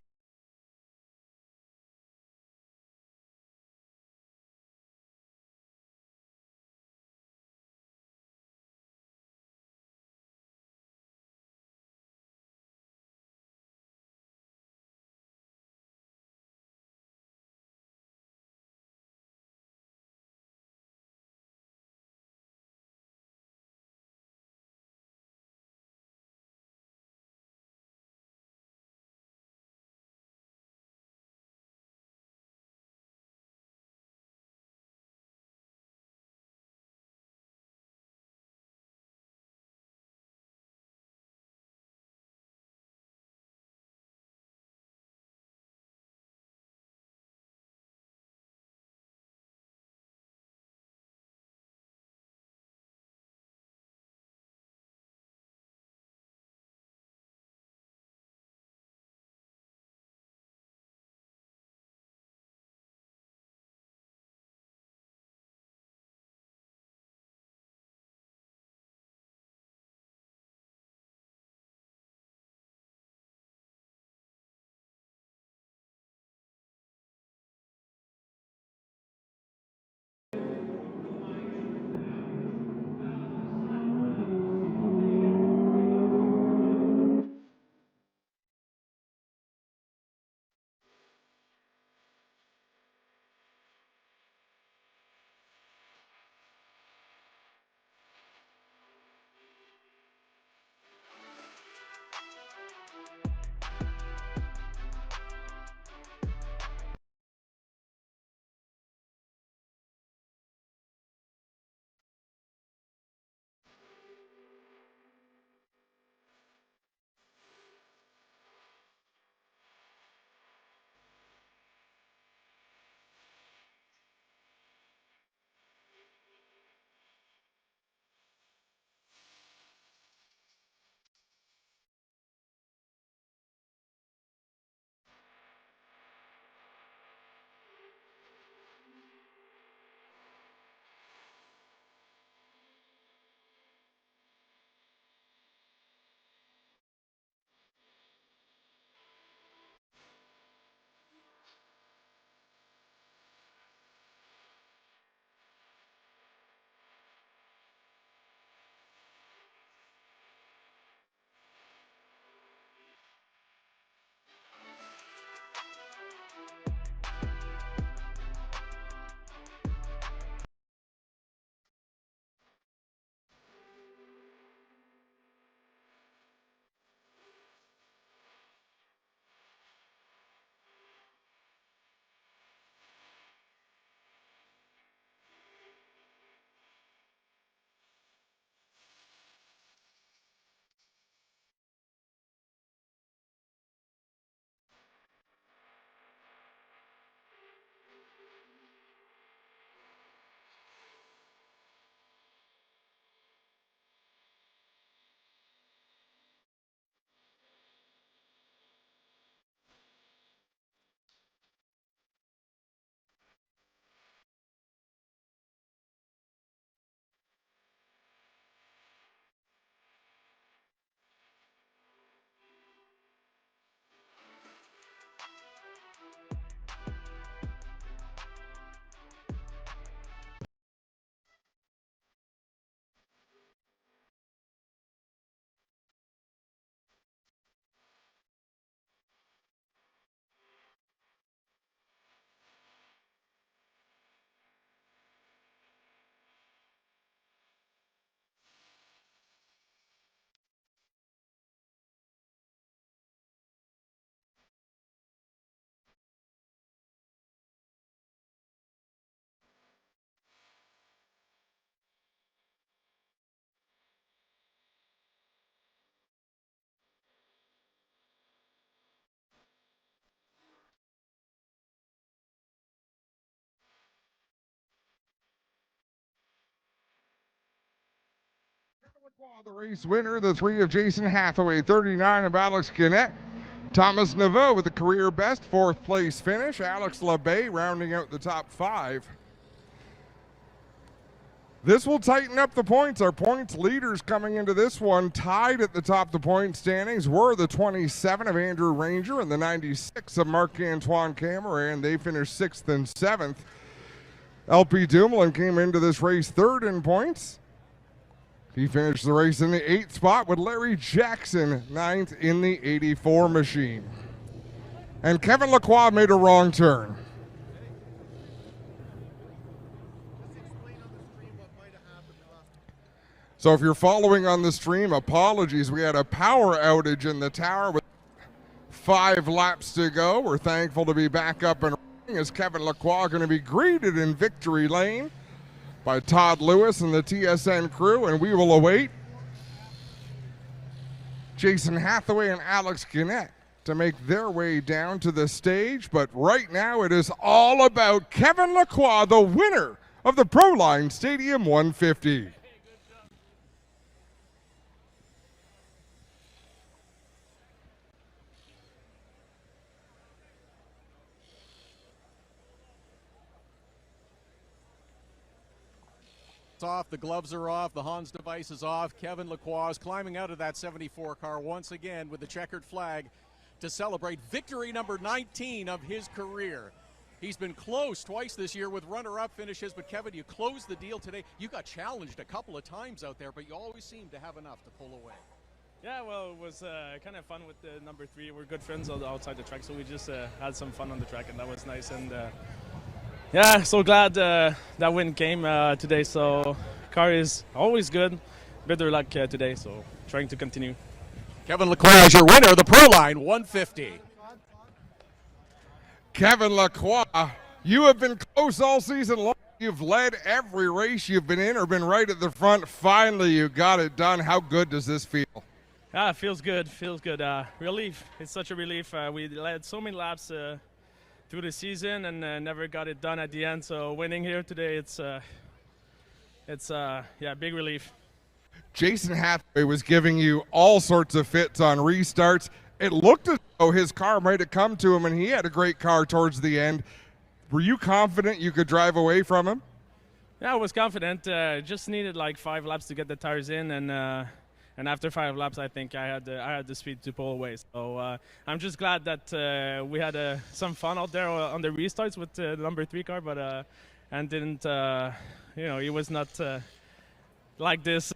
The race winner, the 3 of Jason Hathaway, 39 of Alex Gannett. Thomas Naveau with a career best, 4th place finish. Alex LeBay rounding out the top 5. This will tighten up the points. Our points leaders coming into this one tied at the top of the point standings were the 27 of Andrew Ranger and the 96 of Marc-Antoine Cameron. They finished 6th and 7th. LP Dumoulin came into this race 3rd in points. He finished the race in the 8th spot with Larry Jackson 9th in the 84 machine. And Kevin Lacroix made a wrong turn. So if you're following on the stream, apologies. We had a power outage in the tower with 5 laps to go. We're thankful to be back up and running as Kevin Lacroix going to be greeted in victory lane by Todd Lewis and the TSN crew, and we will await Jason Hathaway and Alex Gannett to make their way down to the stage. But right now it is all about Kevin Lacroix, the winner of the Proline Stadium 150. Off, the gloves are off, the Hans device is off. Kevin Lacroix is climbing out of that 74 car once again with the checkered flag to celebrate victory number 19 of his career. He's been close twice this year with runner-up finishes, but Kevin, you closed the deal today. You got challenged a couple of times out there, but you always seem to have enough to pull away. Yeah, well, it was kind of fun with the number 3. We're good friends outside the track, so we just had some fun on the track, and that was nice. And yeah, so glad that win came today. So car is always good. Better luck today, so trying to continue. Kevin Lacroix is your winner of the Proline 150. Kevin Lacroix, you have been close all season long. You've led every race you've been in or been right at the front. Finally, you got it done. How good does this feel? Yeah, it feels good. Feels good. Relief. It's such a relief. We led so many laps through the season and never got it done at the end. So winning here today, it's big relief. Jason Hathaway was giving you all sorts of fits on restarts. It looked as though his car might have come to him, and he had a great car towards the end. Were you confident you could drive away from him? Yeah, I was confident. Just needed like 5 laps to get the tires in, and after 5 laps, I think I had the speed to pull away. So I'm just glad that we had some fun out there on the restarts with the number 3 car, but and didn't he was not like this.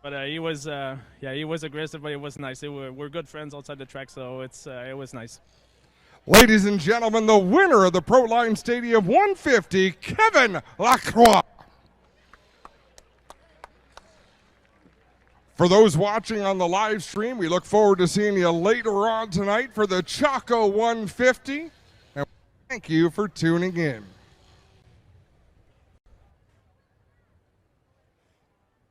But he was aggressive, but it was nice. We're good friends outside the track, so it was nice. Ladies and gentlemen, the winner of the Proline Stadium 150, Kevin Lacroix. For those watching on the live stream, we look forward to seeing you later on tonight for the Chaco 150. And thank you for tuning in.